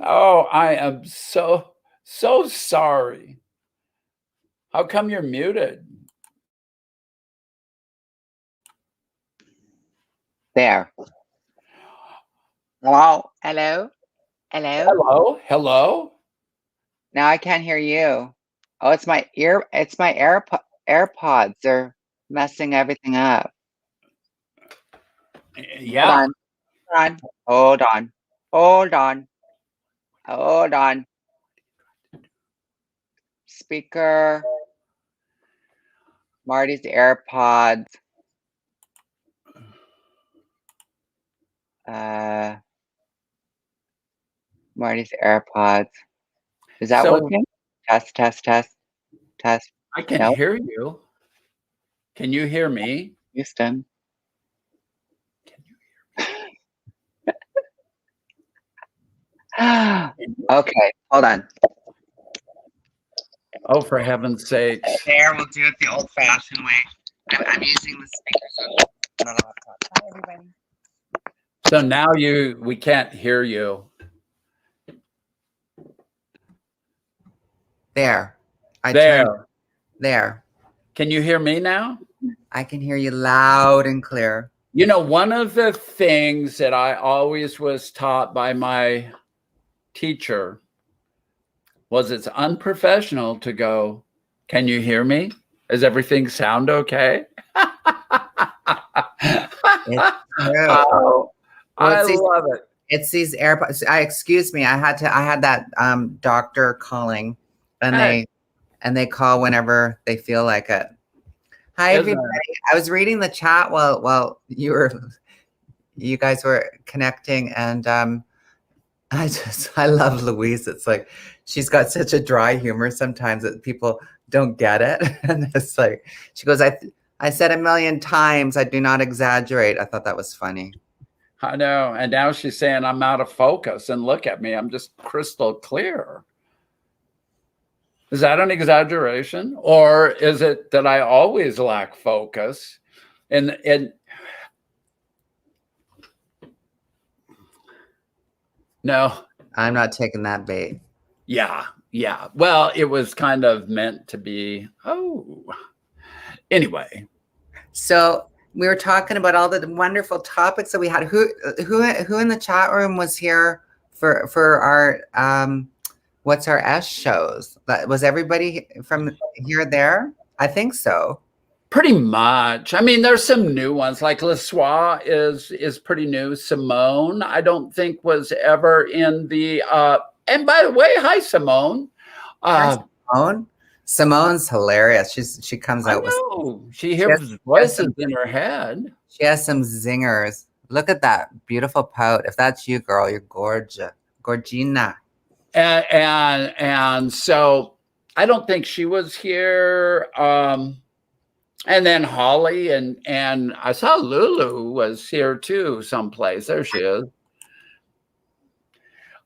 Oh, I am so sorry. How come you're muted? There. Hello? Hello? Hello? Hello? Hello? Now I can't hear you. Oh, it's my AirPods. They're messing everything up. Yeah. Hold on. Speaker. Marty's AirPods. Marty's AirPods. Is that working? Test. I can hear you. Can you hear me? Houston. Can you hear me? Okay, hold on. Oh, for heaven's sake. There, we'll do it the old-fashioned way. I'm using the speakers on the laptop. Hi, everybody. So now we can't hear you. There. There. Can you hear me now? I can hear you loud and clear. You know, one of the things that I always was taught by my teacher was it's unprofessional to go, can you hear me? Does everything sound okay? It's true. Oh, I love it. It's these AirPods. Excuse me. I had that doctor calling, and they call whenever they feel like it. Hi, everybody. I was reading the chat while you guys were connecting, and I love Louise. It's like she's got such a dry humor sometimes that people don't get it. And it's like, she goes, I said 1,000,000 times, I do not exaggerate. I thought that was funny. I know. And now she's saying I'm out of focus. And look at me, I'm just crystal clear. Is that an exaggeration? Or is it that I always lack focus? And no. I'm not taking that bait. Yeah. Yeah. Well, it was kind of meant to be. Oh. Anyway. So we were talking about all the wonderful topics that we had. Who in the chat room was here for our what's our S shows? Was everybody from here there? I think so. Pretty much. I mean, there's some new ones, like LeSoir is pretty new. Simone, I don't think was ever in the and by the way, hi Simone. Hi, Simone. Simone's hilarious. She comes out with, she hears voices in her head. She has some zingers. Look at that beautiful pout. If that's you, girl, you're gorgeous. Gorgina. And so I don't think she was here. And then Holly and I saw Lulu was here too someplace. There she is.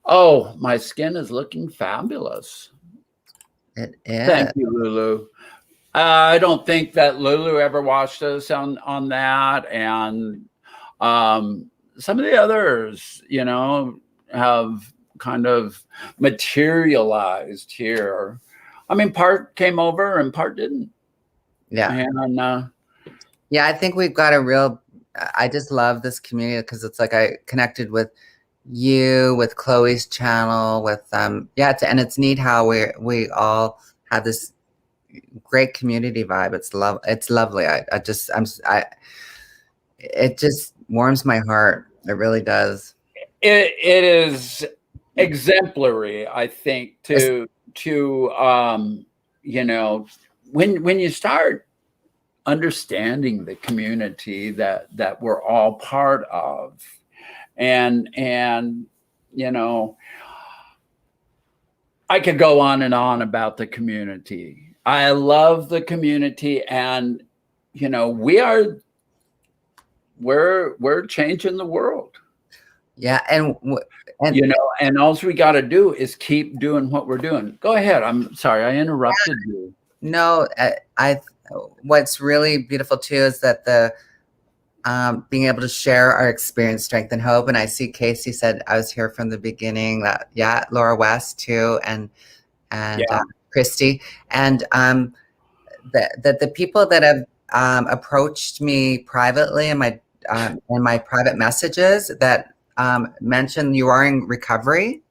Oh, my skin is looking fabulous. It is. Thank you, Lulu. I don't think that Lulu ever watched us on that. And some of the others, you know, have kind of materialized here. I mean, part came over and part didn't. Yeah. And yeah, I think we've got a real, I just love this community because it's like I connected with you, with Chloe's channel, with yeah, and it's neat how we all have this great community vibe. It's lovely. It just warms my heart. It really does. It is exemplary, I think, to you know, when you start understanding the community that we're all part of, and you know, I could go on and on about the community. I love the community, and you know, we're changing the world. Yeah, and you know, and all we got to do is keep doing what we're doing. Go ahead. I'm sorry, I interrupted you. No, what's really beautiful too is that the being able to share our experience, strength, and hope. And I see Casey said I was here from the beginning. That yeah, Laura West too, and Christy, and the people that have approached me privately in my private messages that mention you are in recovery.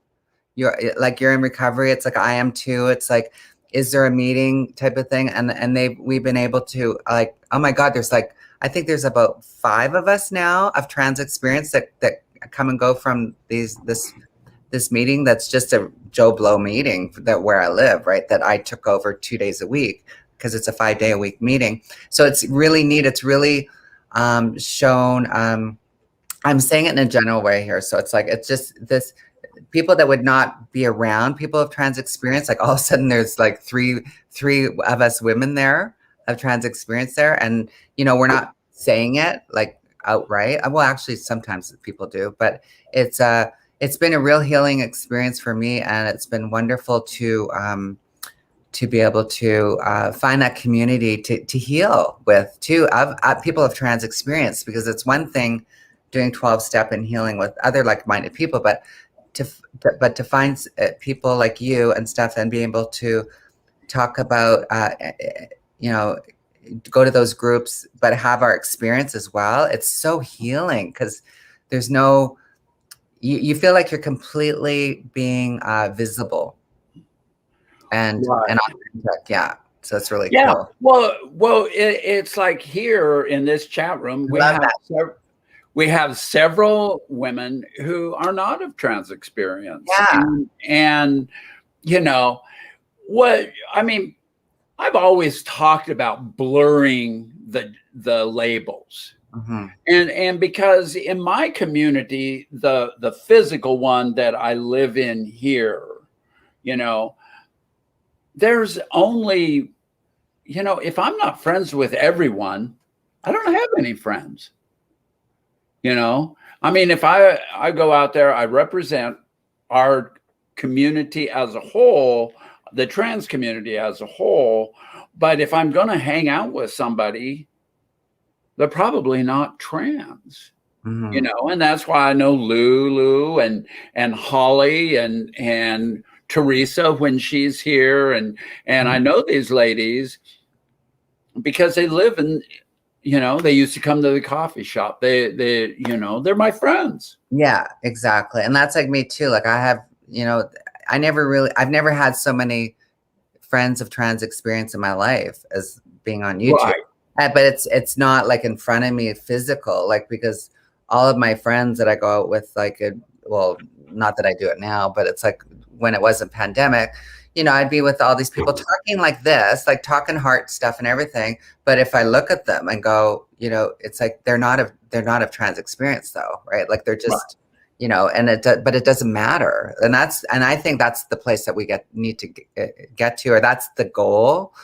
You're in recovery. It's like I am too. It's like, is there a meeting type of thing? And we've been able to, like, oh my God, there's like, I think there's about 5 of us now of trans experience that come and go from this meeting. That's just a Joe Blow meeting where I live, right? That I took over 2 days a week because it's a 5-day-a-week meeting. So it's really neat. It's really shown. I'm saying it in a general way here. So it's like, it's just this people that would not be around people of trans experience. Like all of a sudden there's like three of us women there of trans experience there. And, you know, we're not saying it like outright. Well, actually sometimes people do, but it's been a real healing experience for me. And it's been wonderful to be able to find that community to heal with too, of people of trans experience, because it's one thing doing 12-step and healing with other like-minded people, but to find people like you and stuff and be able to talk about, you know, go to those groups, but have our experience as well. It's so healing because there's no, you feel like you're completely being visible and authentic. Yeah. So it's really cool. Well, it's like here in this chat room, we have several women who are not of trans experience. Yeah. And you know, I've always talked about blurring the labels. Mm-hmm. And because in my community, the physical one that I live in here, you know, there's only if I'm not friends with everyone, I don't have any friends. I mean, if I go out there, I represent our community as a whole, the trans community as a whole. But if I'm going to hang out with somebody, they're probably not trans, and that's why I know Lulu and Holly and Teresa when she's here. And I know these ladies because they live in, they used to come to the coffee shop. They're my friends. Yeah, exactly. And that's like me too. Like I have, I've never had so many friends of trans experience in my life as being on YouTube. Right. But it's not like in front of me physical, like, because all of my friends that I go out with, like, well, not that I do it now, but it's like when it wasn't pandemic, I'd be with all these people talking like this, like talking heart stuff and everything. But if I look at them and go, it's like they're not of trans experience though, right? Like they're just, but it doesn't matter. And I think that's the place that we need to get to, or that's the goal,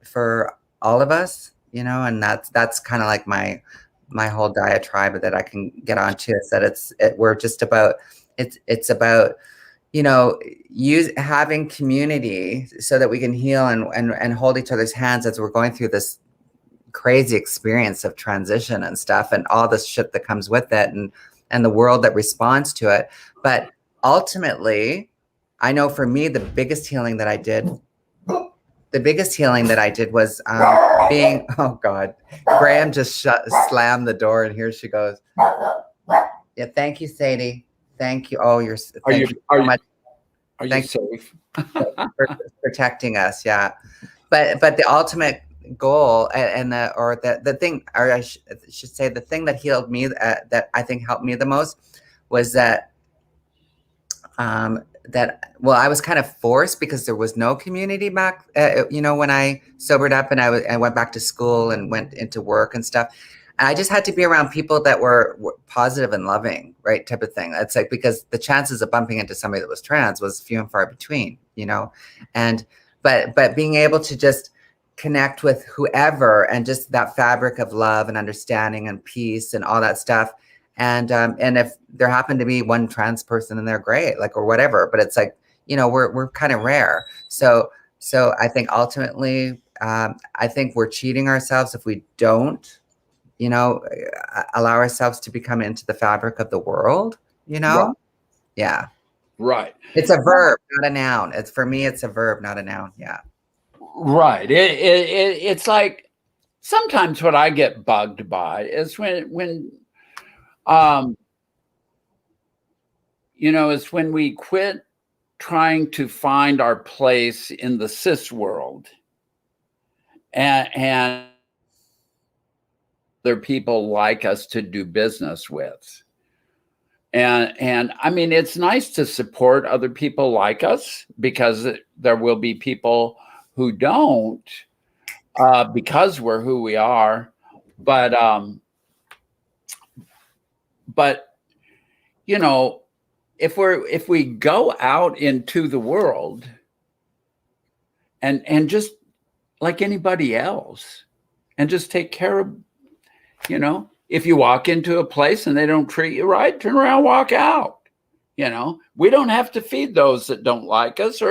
for all of us, and that's kind of like my whole diatribe that I can get onto, is that we're just about, it's about, having community so that we can heal and hold each other's hands as we're going through this crazy experience of transition and stuff, and all this shit that comes with it, and the world that responds to it. But ultimately, I know for me, the biggest healing that I did was being, oh God, Graham just slammed the door, and here she goes. Yeah, thank you, Sadie. Thank you. Oh, Are you safe? for protecting us. Yeah. But the ultimate goal and the thing, or I should say the thing that healed me, that I think helped me the most, was that, I was kind of forced, because there was no community back, when I sobered up and I went back to school and went into work and stuff. And I just had to be around people that were positive and loving, right, type of thing. It's like, because the chances of bumping into somebody that was trans was few and far between, and but being able to just connect with whoever, and just that fabric of love and understanding and peace and all that stuff. And if there happened to be one trans person in there, great, like, or whatever. But it's like, we're kind of rare. So I think ultimately, I think we're cheating ourselves if we don't, allow ourselves to become into the fabric of the world, Right. Yeah. Right. It's a verb, not a noun. For me, it's a verb, not a noun. Yeah. Right. It's like, sometimes what I get bugged by is when is when we quit trying to find our place in the cis world, and other people like us to do business with. And I mean, it's nice to support other people like us, because there will be people who don't, because we're who we are. But if we go out into the world and just like anybody else, and just take care of, if you walk into a place and they don't treat you right, turn around, walk out. We don't have to feed those that don't like us,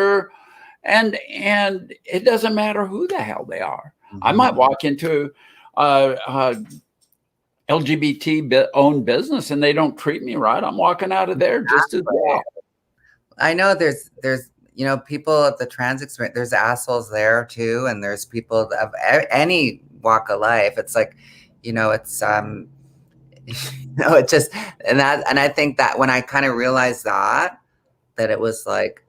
and it doesn't matter who the hell they are. Mm-hmm. I might walk into LGBT owned business and they don't treat me right. I'm walking out of there just as well. I know there's people of the trans experience, there's assholes there too. And there's people of any walk of life. It's like, it's, it just, and I think that when I kind of realized that it was like,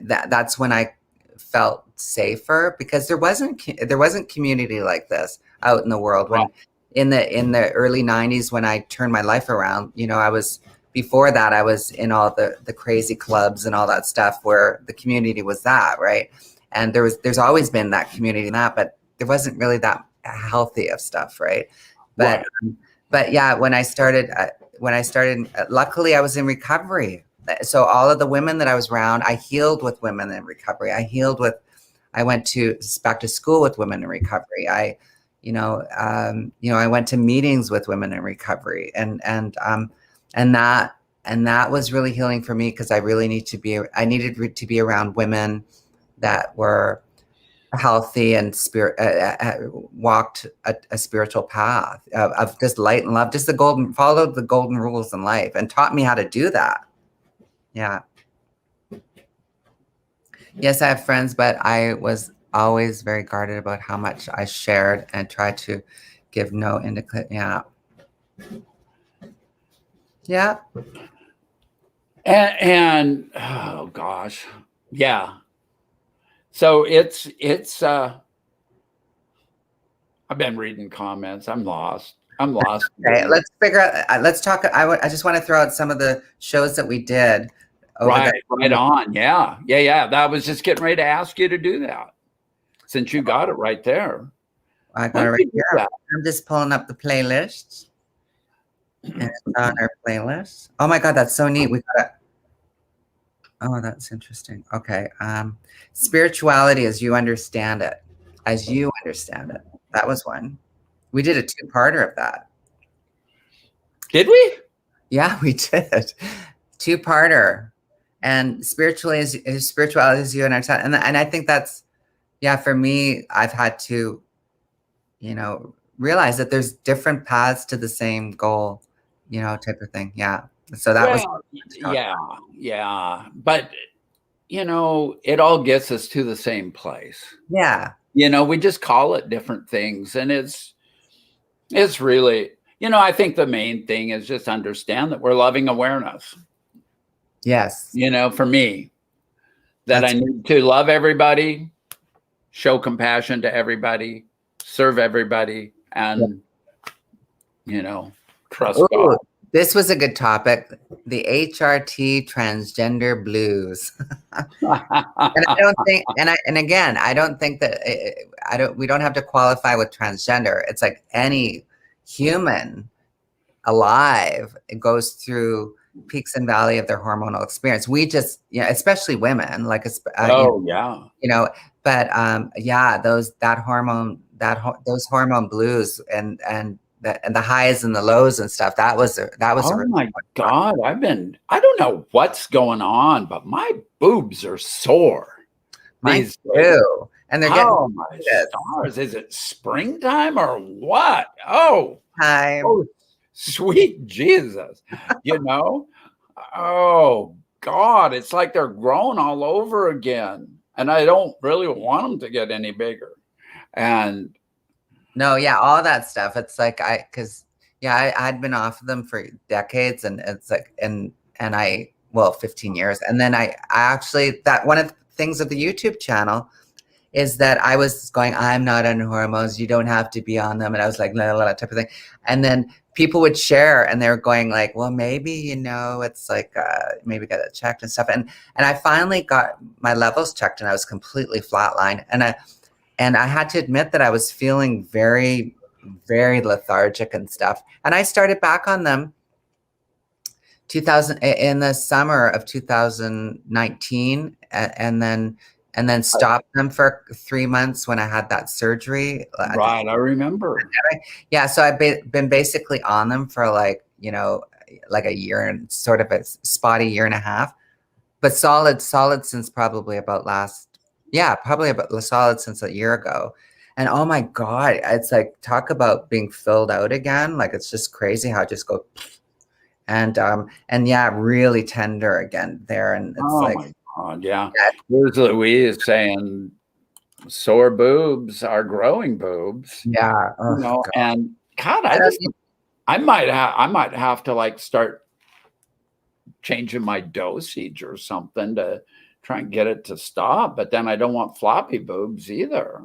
that's when I felt safer, because there wasn't community like this out in the world. When in the early 90s, when I turned my life around, before that, I was in all the crazy clubs and all that stuff where the community was that, right? And there's always been that community in that, but there wasn't really that healthy of stuff, right? But yeah, when I started, luckily I was in recovery. So all of the women that I was around, I healed with women in recovery. I healed with went to back to school with women in recovery. I went to meetings with women in recovery, and that was really healing for me, because I needed to be around women that were healthy and walked a spiritual path of just light and love, just followed the golden rules in life, and taught me how to do that. Yeah. Yes, I have friends, but I was always very guarded about how much I shared and tried to give no indication. Yeah. Yeah. And oh gosh. Yeah. So it's I've been reading comments. I'm lost. Okay, let's figure out. Let's talk. I just want to throw out some of the shows that we did. Right on. Yeah. That was just getting ready to ask you to do that, since you got it right there. I got it right here. I'm just pulling up the playlist. And it's on our playlist. Oh my God, that's so neat. We got it. Oh, that's interesting. Okay. Spirituality as you understand it. As you understand it. That was one. We did a 2-parter of that. Did we? Yeah, we did. 2-parter. And spirituality as you understand. And I think that's, yeah, for me, I've had to, realize that there's different paths to the same goal, type of thing. Yeah. So that was. Yeah. But, it all gets us to the same place. Yeah. We just call it different things. And it's really, I think the main thing is just understand that we're loving awareness. Yes. For me, that I need to love everybody, show compassion to everybody, serve everybody, and, trust God. This was a good topic. The HRT transgender blues. And I don't think, I don't think that we don't have to qualify with transgender. It's like any human alive, it goes through peaks and valley of their hormonal experience. We just, especially women, like, those hormone blues and the highs and the lows and stuff. That was oh my God. I don't know what's going on, but my boobs are sore. Mine too. And they're getting, my stars. Is it springtime or what? Oh, sweet Jesus. Oh God, it's like they're growing all over again. And I don't really want them to get any bigger. And no, yeah, all that stuff. It's like I'd been off of them for decades, and it's like, and 15 years. And then I actually, that one of the things of the YouTube channel is that I was going, I'm not on hormones. You don't have to be on them. And I was like, that type of thing. And then people would share, and they were going like, well, maybe, it's like, maybe get it checked and stuff. And I finally got my levels checked, and I was completely flatlined. And I had to admit that I was feeling very, very lethargic and stuff. And I started back on them in the summer of 2019, and then stopped them for 3 months when I had that surgery. Right, I remember. Yeah, so I've been basically on them for like a year, and sort of a spotty year and a half, but solid since probably solid since a year ago. And oh my God, it's like, talk about being filled out again. Like, it's just crazy how I just go, and yeah, really tender again there. And it's my God, yeah. Here's Louise saying sore boobs are growing boobs. Yeah. God. And God, I might have to like start changing my dosage or something to try and get it to stop. But then I don't want floppy boobs either.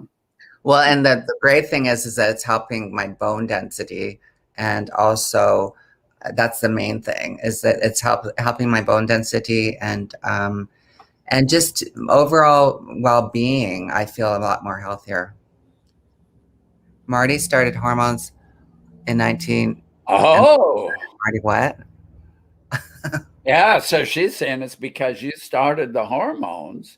Well, and the great thing is that it's helping my bone density, and also that's the main thing, is that it's helping my bone density and just overall well-being. I feel a lot more healthier. Marty started hormones in 19. Oh, Marty, what? Yeah, so she's saying it's because you started the hormones.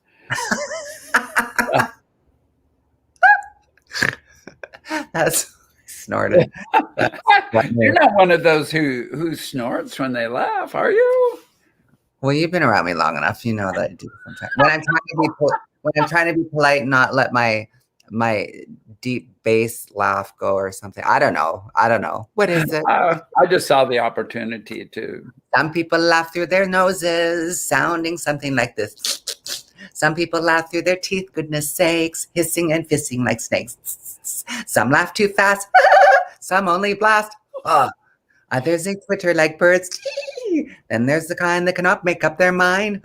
That's snorted. That's You're not one of those who snorts when they laugh, are you? Well, you've been around me long enough. You know that I do sometimes. When I'm trying to be polite and not let my deep bass laugh go or something. I don't know. What is it? I just saw the opportunity to. Some people laugh through their noses, sounding something like this. Some people laugh through their teeth, goodness sakes, hissing and hissing like snakes. Some laugh too fast. Some only blast. Others they twitter like birds. Then there's the kind that cannot make up their mind.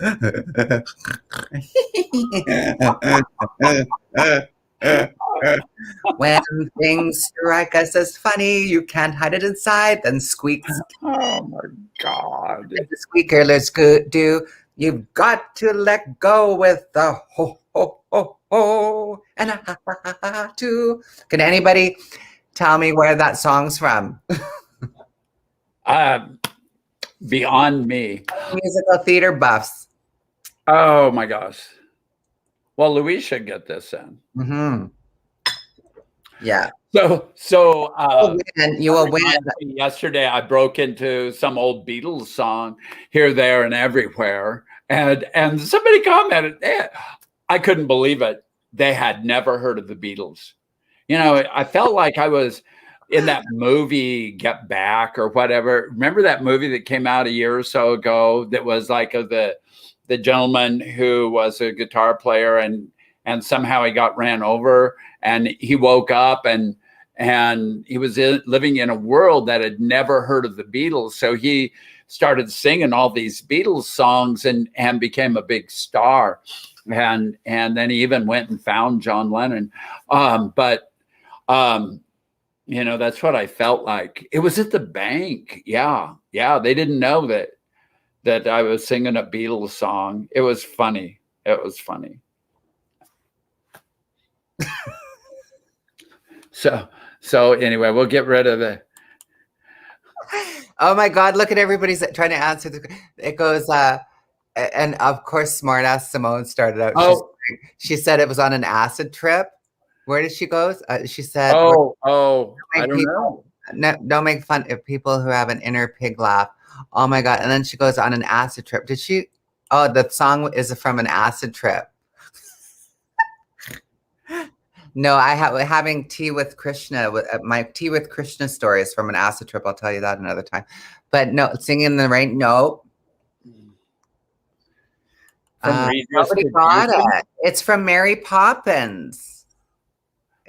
When things strike us as funny, you can't hide it inside, then squeaks. Oh my God. The squeakerless do. You've got to let go with the ho, ho, ho, ho, and a ha, ha, ha, ha, too. Can anybody tell me where that song's from? Beyond me. Musical theater buffs. Oh my gosh. Well, Louise should get this in. Mm-hmm. Yeah. So you will win. Yesterday, I broke into some old Beatles song here, there, and everywhere, and somebody commented, I couldn't believe it. They had never heard of the Beatles. You know, I felt like I was in that movie Get Back or whatever. Remember that movie that came out a year or so ago that was like the gentleman who was a guitar player and somehow he got ran over and he woke up and he was living in a world that had never heard of the Beatles. So he started singing all these Beatles songs and became a big star. And then he even went and found John Lennon. You know, that's what I felt like. It was at the bank. Yeah. They didn't know that I was singing a Beatles song. It was funny. So anyway, we'll get rid of it. Oh my God, look at everybody's trying to answer. It goes, and of course, smartass Simone started out. She said it was on an acid trip. Where did she go? She said, I don't know. No, don't make fun of people who have an inner pig laugh. Oh my God. And then she goes on an acid trip. Did she? Oh, the song is from an acid trip. No, having tea with Krishna. My tea with Krishna story is from an acid trip. I'll tell you that another time. But no, singing in the rain. No. Nobody got it. It's from Mary Poppins.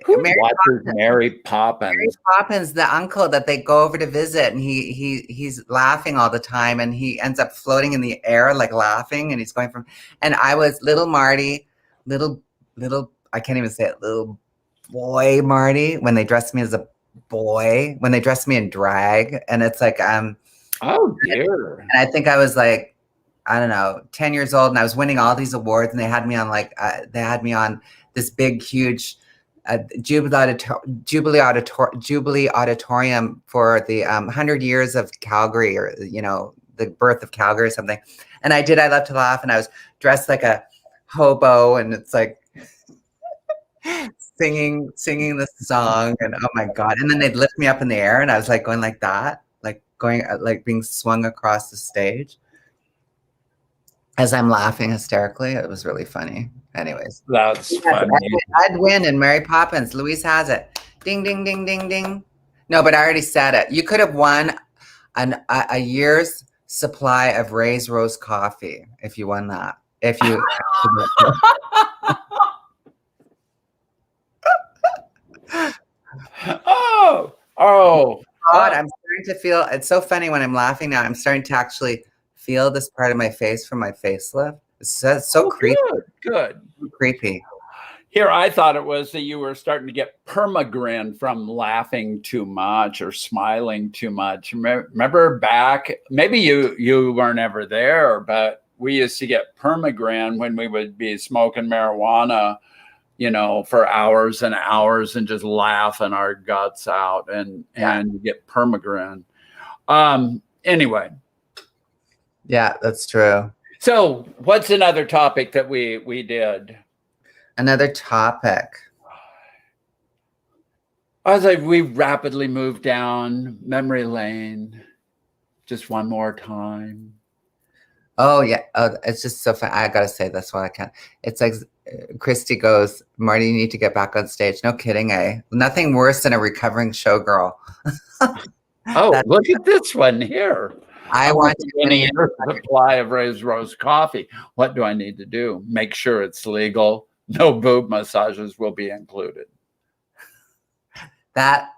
Watches Mary Poppins. Mary Poppins, the uncle that they go over to visit, and he's laughing all the time, and he ends up floating in the air like laughing, and he's going from. And I was little Marty, little. I can't even say it. Little boy Marty, when they dressed me as a boy, when they dressed me in drag, and it's like oh dear. And I think I was like, I don't know, 10 years old, and I was winning all these awards, and they had me on this big, huge. Jubilee Auditorium for the 100 years of Calgary, or the birth of Calgary or something. And I love to laugh, and I was dressed like a hobo, and it's like singing this song, and oh my God. And then they'd lift me up in the air, and I was like going like that, like being swung across the stage as I'm laughing hysterically. It was really funny. Anyways, that's funny. I'd win in Mary Poppins. Louise has it. Ding, ding, ding, ding, ding. No, but I already said it. You could have won a year's supply of Ray's Rose coffee if you won that. If you. Oh. God, I'm starting to feel. It's so funny when I'm laughing now. I'm starting to actually feel this part of my face from my facelift. It's so creepy. Good. Creepy. Here, I thought it was that you were starting to get permagrin from laughing too much or smiling too much. Remember back, maybe you weren't ever there, but we used to get permagrin when we would be smoking marijuana, for hours and hours and just laughing our guts out and get permagrin. Anyway. Yeah, that's true. So what's another topic that we did? Another topic. As we rapidly move down memory lane, just one more time. Oh yeah, it's just so fun. I gotta say this one. I can't. It's like Christy goes, Marty, you need to get back on stage. No kidding, eh? Nothing worse than a recovering showgirl. Oh, look at this one here. I want to any supply of raised roast coffee. What do I need to do? Make sure it's legal. No boob massages will be included. That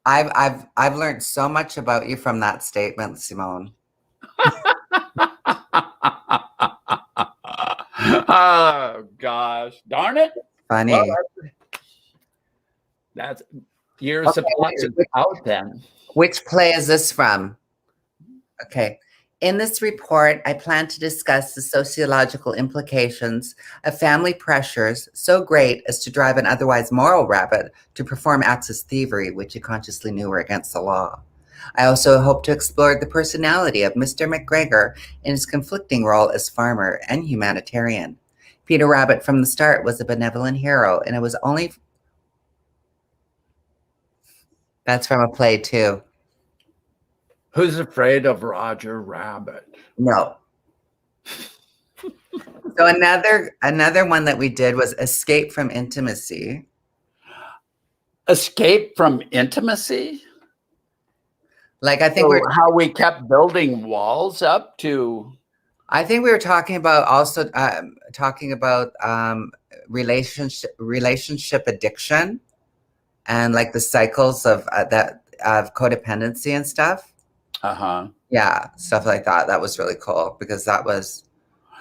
I've learned so much about you from that statement, Simone. Oh gosh, darn it! Funny. Well, that's years of out then. Which play is this from? Okay. In this report, I plan to discuss the sociological implications of family pressures so great as to drive an otherwise moral rabbit to perform acts of thievery, which he consciously knew were against the law. I also hope to explore the personality of Mr. McGregor in his conflicting role as farmer and humanitarian. Peter Rabbit from the start was a benevolent hero, and it was only... That's from a play too. Who's afraid of Roger Rabbit? No. So another one that we did was Escape from Intimacy. Escape from intimacy? Like I think So we're how we kept building walls up to. I think we were talking about also relationship addiction and like the cycles of of codependency and stuff. Uh-huh. Yeah, stuff like that. That was really cool because that was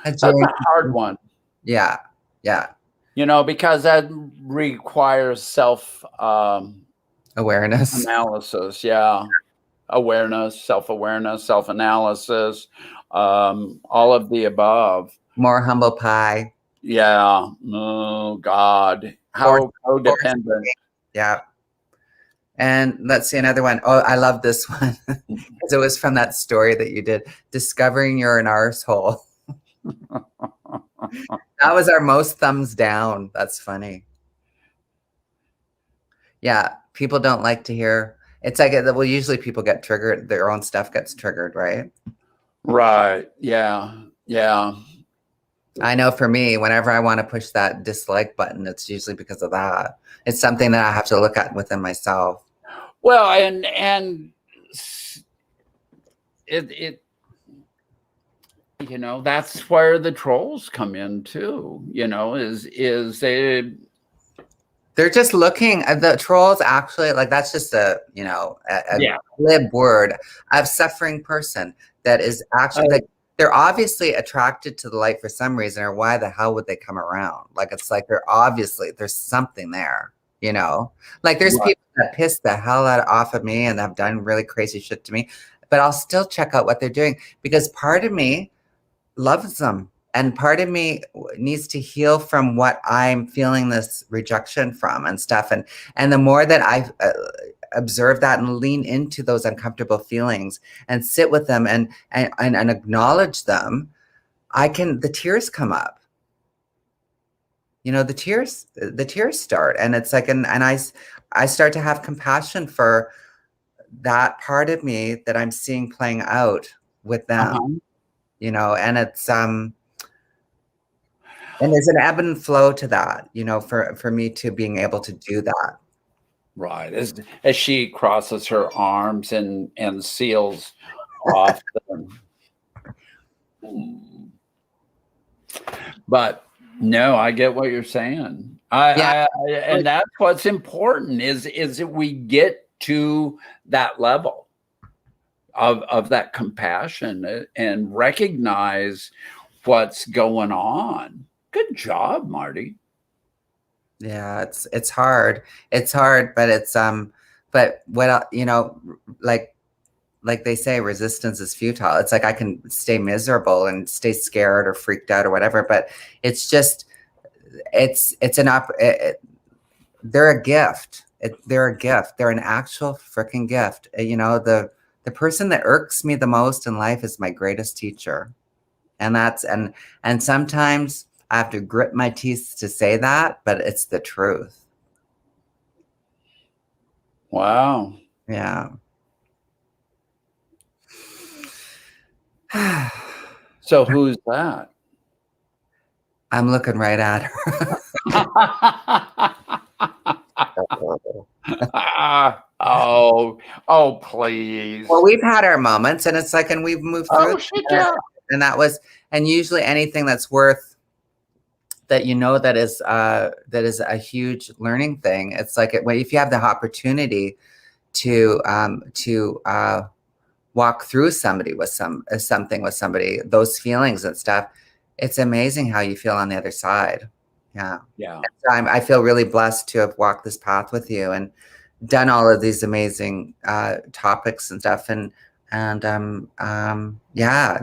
That's a hard one. Yeah. You know, because that requires Awareness. analysis. Yeah. Awareness, self-awareness, self-analysis, all of the above. More humble pie. Yeah. Oh God. How codependent. Yeah. And let's see another one. Oh, I love this one because it was from that story that you did, Discovering You're an Arsehole. That was our most thumbs down. That's funny. Yeah, people don't like to hear. It's like, well, usually people get triggered. Their own stuff gets triggered, right? Right. Yeah. Yeah. I know for me, whenever I want to push that dislike button, it's usually because of that. It's something that I have to look at within myself. Well, and it you know, that's where the trolls come in too, you know, is they're just looking at the trolls actually, like that's just a glib word of suffering person that is actually like they're obviously attracted to the light for some reason, or why the hell would they come around? Like it's like there's something there, you know? Like there's people that piss the hell off of me and have done really crazy shit to me, but I'll still check out what they're doing because part of me loves them. And part of me needs to heal from what I'm feeling this rejection from and stuff. And the more that I observe that and lean into those uncomfortable feelings and sit with them and acknowledge them, the tears come up. You know, the tears start. And it's like, and I start to have compassion for that part of me that I'm seeing playing out with them, you know, and it's, and there's an ebb and flow to that, you know, for me to being able to do that. Right. As she crosses her arms and seals off them. But no, I get what you're saying. And that's what's important is that we get to that level of that compassion and recognize what's going on. Good job, Marty. Yeah, it's hard. It's hard, but it's but what you know, like they say, resistance is futile. It's like I can stay miserable and stay scared or freaked out or whatever, but it's just they're a gift. They're a gift. They're an actual freaking gift. You know, the person that irks me the most in life is my greatest teacher. And that's and sometimes I have to grit my teeth to say that, but it's the truth. Wow. Yeah. So who's that? I'm looking right at her. Oh, please. Well, we've had our moments, and it's like, and we've moved through. Oh, shit, yeah. And that was, and usually anything that's worth that, that is a huge learning thing. It's like if you have the opportunity to walk through something with somebody, those feelings and stuff, it's amazing how you feel on the other side. Yeah. So I feel really blessed to have walked this path with you and done all of these amazing topics and stuff. Yeah,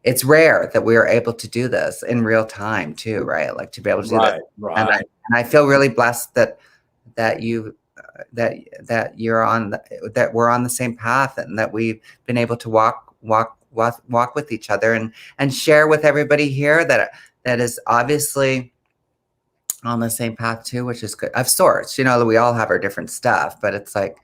it's rare that we are able to do this in real time too, right? Like to be able to do that. Right. And I feel really blessed that you that you're on that we're on the same path, and that we've been able to walk with each other and share with everybody here that is obviously on the same path too, which is good of sorts. We all have our different stuff, but it's like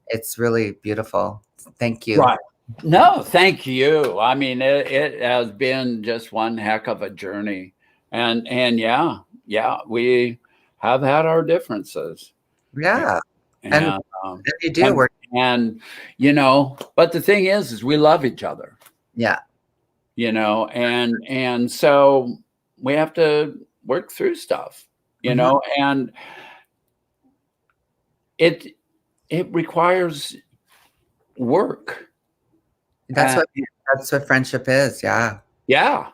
it's really beautiful. Thank you. Right. No, thank you. I mean, it has been just one heck of a journey, and yeah, we have had our differences. Yeah, and you do. But the thing is we love each other. Yeah. And so we have to work through stuff, and it requires work. That's what friendship is. Yeah. Yeah.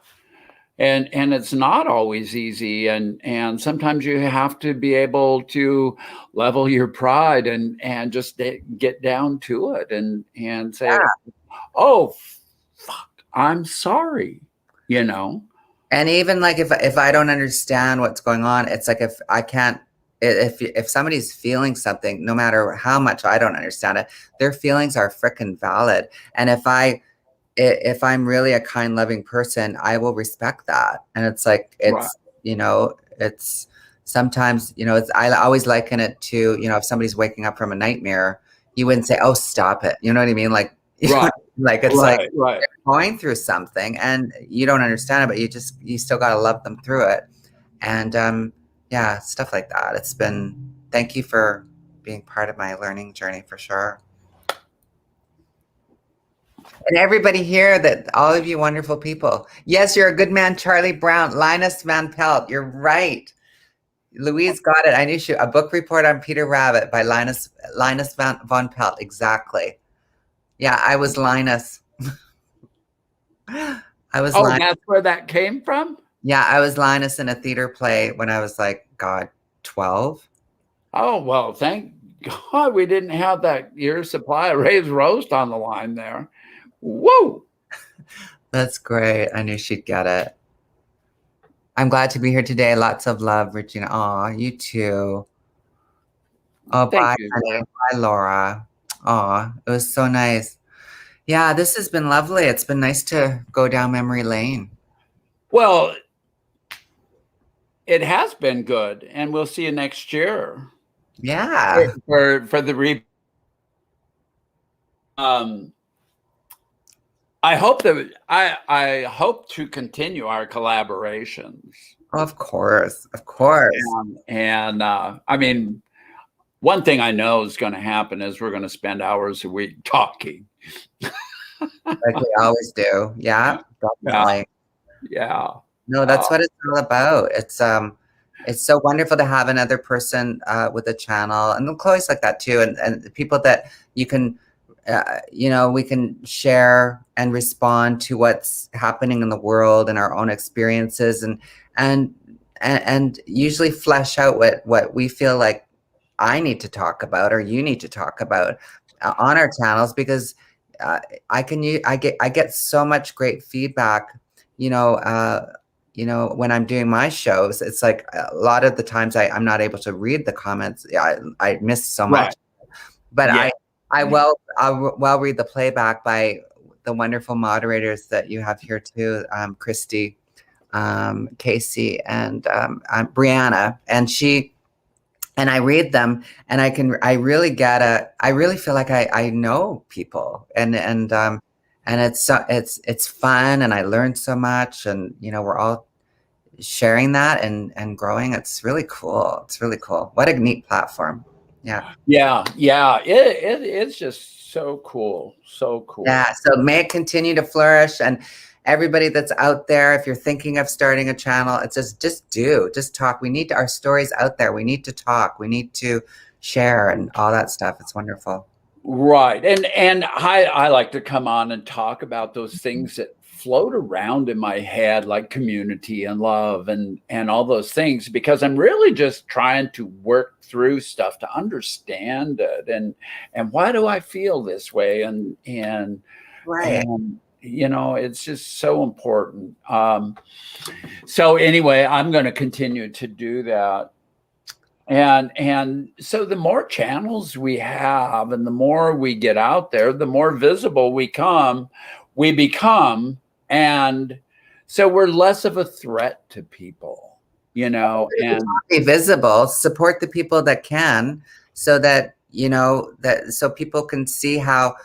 And it's not always easy. And sometimes you have to be able to level your pride and just get down to it and say, oh, fuck, I'm sorry, And even like if I don't understand what's going on, it's like if I can't, if somebody's feeling something, no matter how much I don't understand it, their feelings are freaking valid. And if I'm really a kind, loving person, I will respect that. And it's like, it's sometimes, I always liken it to, if somebody's waking up from a nightmare, you wouldn't say, oh, stop it. You know what I mean? Like, like it's like they're going through something and you don't understand it, but you still got to love them through it. And yeah, stuff like that. Thank you for being part of my learning journey for sure. And everybody here, all of you wonderful people. Yes, you're a good man, Charlie Brown, Linus Van Pelt. You're right. Louise got it. I knew a book report on Peter Rabbit by Linus Van Pelt. Exactly. Yeah, I was Linus. Linus. That's where that came from? Yeah, I was Linus in a theater play when I was 12. Oh, well, thank God we didn't have that year's supply of Ray's roast on the line there. Whoa. That's great. I knew she'd get it. I'm glad to be here today. Lots of love, Regina. Aw, you too. Oh, bye, honey. Bye, Laura. Aw, it was so nice. Yeah, this has been lovely. It's been nice to go down memory lane. Well, it has been good, and we'll see you next year. Yeah. For the I hope that I hope to continue our collaborations. Of course. And I mean, one thing I know is going to happen is we're going to spend hours a week talking. Like we always do. Yeah, definitely. Yeah. No, that's what it's all about. It's so wonderful to have another person with a channel, and Chloe's like that too, and people that you can, we can share and respond to what's happening in the world and our own experiences, and usually flesh out what we feel like I need to talk about or you need to talk about on our channels, because I get so much great feedback, when I'm doing my shows. It's like a lot of the times I'm not able to read the comments. I miss so much, but I'll read the playback by the wonderful moderators that you have here too, Christy, Casey, and Brianna, and she and I read them, and I really feel like I know people, and it's fun, and I learned so much, and we're all sharing that and growing. It's really cool. It's really cool. What a neat platform. Yeah. It's just so cool. So cool. Yeah. So may it continue to flourish. And everybody that's out there, if you're thinking of starting a channel, it's just talk. We need our stories out there. We need to talk. We need to share and all that stuff. It's wonderful. Right. And I like to come on and talk about those things that float around in my head, like community and love and all those things, because I'm really just trying to work through stuff to understand it and why do I feel this way and Right. it's just so important. So anyway, I'm going to continue to do that. And so the more channels we have and the more we get out there, the more visible we become. And so we're less of a threat to people, and be visible, support the people that can, so that, so people can see how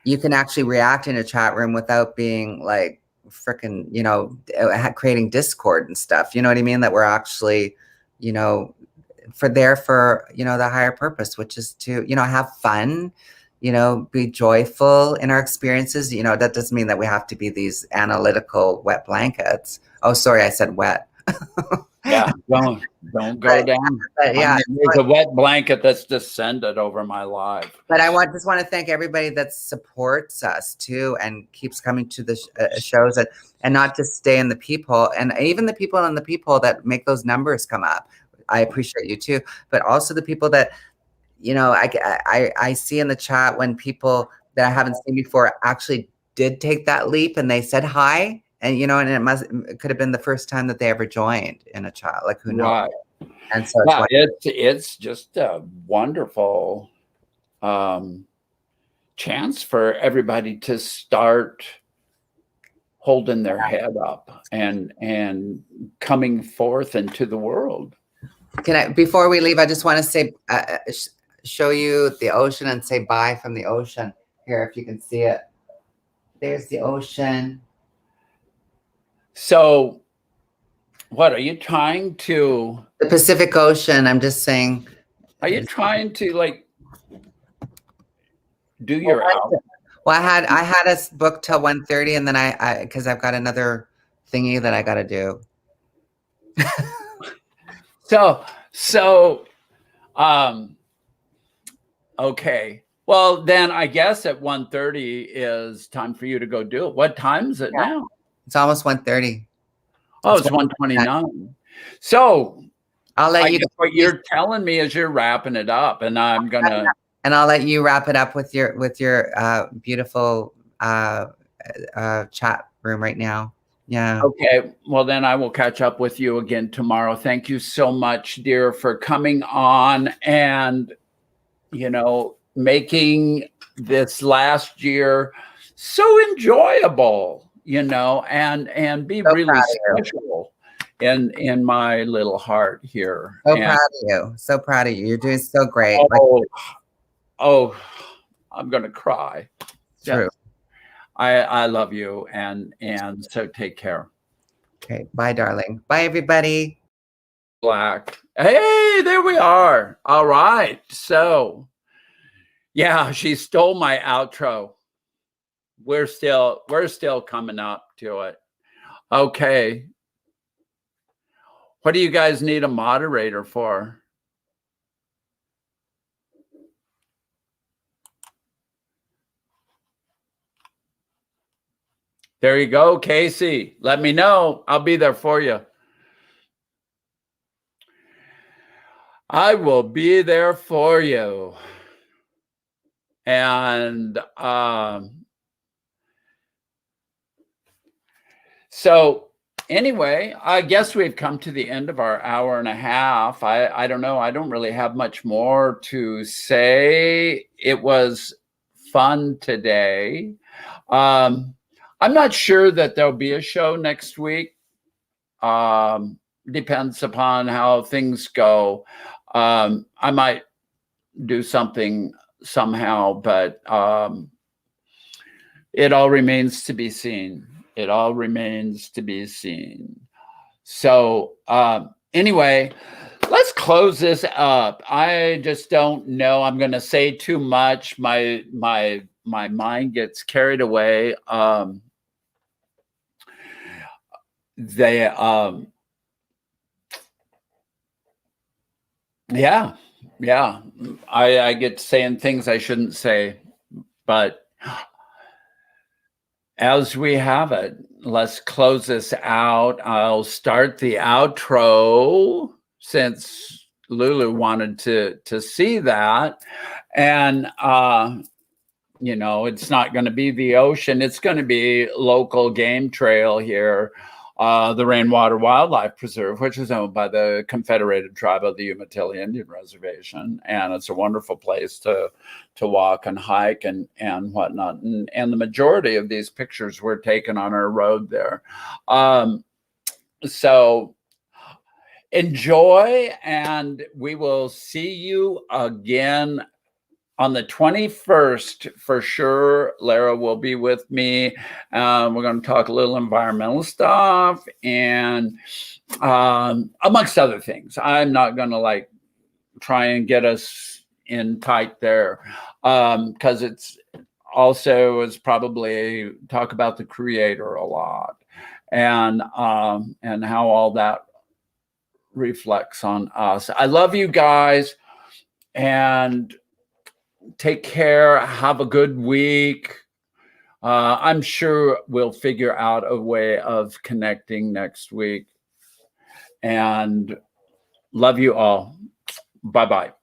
you can actually react in a chat room without being like freaking, creating discord and stuff. You know what I mean? That we're actually, for the higher purpose, which is to, have fun, be joyful in our experiences. That doesn't mean that we have to be these analytical wet blankets. Oh, sorry, I said wet. Yeah, don't go down. But yeah, there's a wet blanket that's descended over my life. But I just want to thank everybody that supports us too and keeps coming to the shows and not just stay in the peephole, and even the people in the peephole that make those numbers come up. I appreciate you too, but also the people that, I see in the chat when people that I haven't seen before actually did take that leap and they said hi, and and it could have been the first time that they ever joined in a chat. Like, who knows? Right. And so it's just a wonderful chance for everybody to start holding their head up and coming forth into the world. Before we leave, I just want to say, show you the ocean and say bye from the ocean. Here, if you can see it. There's the ocean. So, what are you trying to? The Pacific Ocean. I'm just saying. Are you trying to like do your album? Well, I had us booked till 1:30, and then because I've got another thingy that I got to do. So, okay. Well, then I guess at 1:30 is time for you to go do it. What time is it now? It's almost 1:30. Oh, it's 1:29. So I'll let you. What you're telling me is you're wrapping it up, and I'm gonna. And I'll let you wrap it up with your beautiful chat room right now. Yeah. Okay. Well, then I will catch up with you again tomorrow. Thank you so much, dear, for coming on and, making this last year so enjoyable, and be so really special in my little heart here. So proud of you. So proud of you. You're doing so great. Oh, I'm going to cry. True. Yes. I love you, and so take care. Okay, bye, darling. Bye, everybody. Black. Hey, there we are. All right. So, yeah, she stole my outro. We're still coming up to it. Okay. What do you guys need a moderator for? There you go, Casey. Let me know. I'll be there for you. I will be there for you. And so anyway, I guess we've come to the end of our hour and a half. I don't know. I don't really have much more to say. It was fun today. I'm not sure that there'll be a show next week. Depends upon how things go. I might do something somehow, but it all remains to be seen. It all remains to be seen. So anyway, let's close this up. I just don't know. I'm going to say too much. My mind gets carried away. Yeah. I get saying things I shouldn't say, but as we have it, let's close this out. I'll start the outro since Lulu wanted to see that. And, you know, it's not going to be the ocean. It's going to be local game trail here. The Rainwater Wildlife Preserve, which is owned by the Confederated Tribe of the Umatilla Indian Reservation. And it's a wonderful place to walk and hike and whatnot. And the majority of these pictures were taken on our road there. So enjoy, and we will see you again on the 21st, for sure. Lara will be with me. We're going to talk a little environmental stuff and amongst other things. I'm not going to like try and get us in tight there because it's also is probably talk about the creator a lot and how all that reflects on us. I love you guys, and take care. Have a good week. I'm sure we'll figure out a way of connecting next week. And love you all. Bye-bye.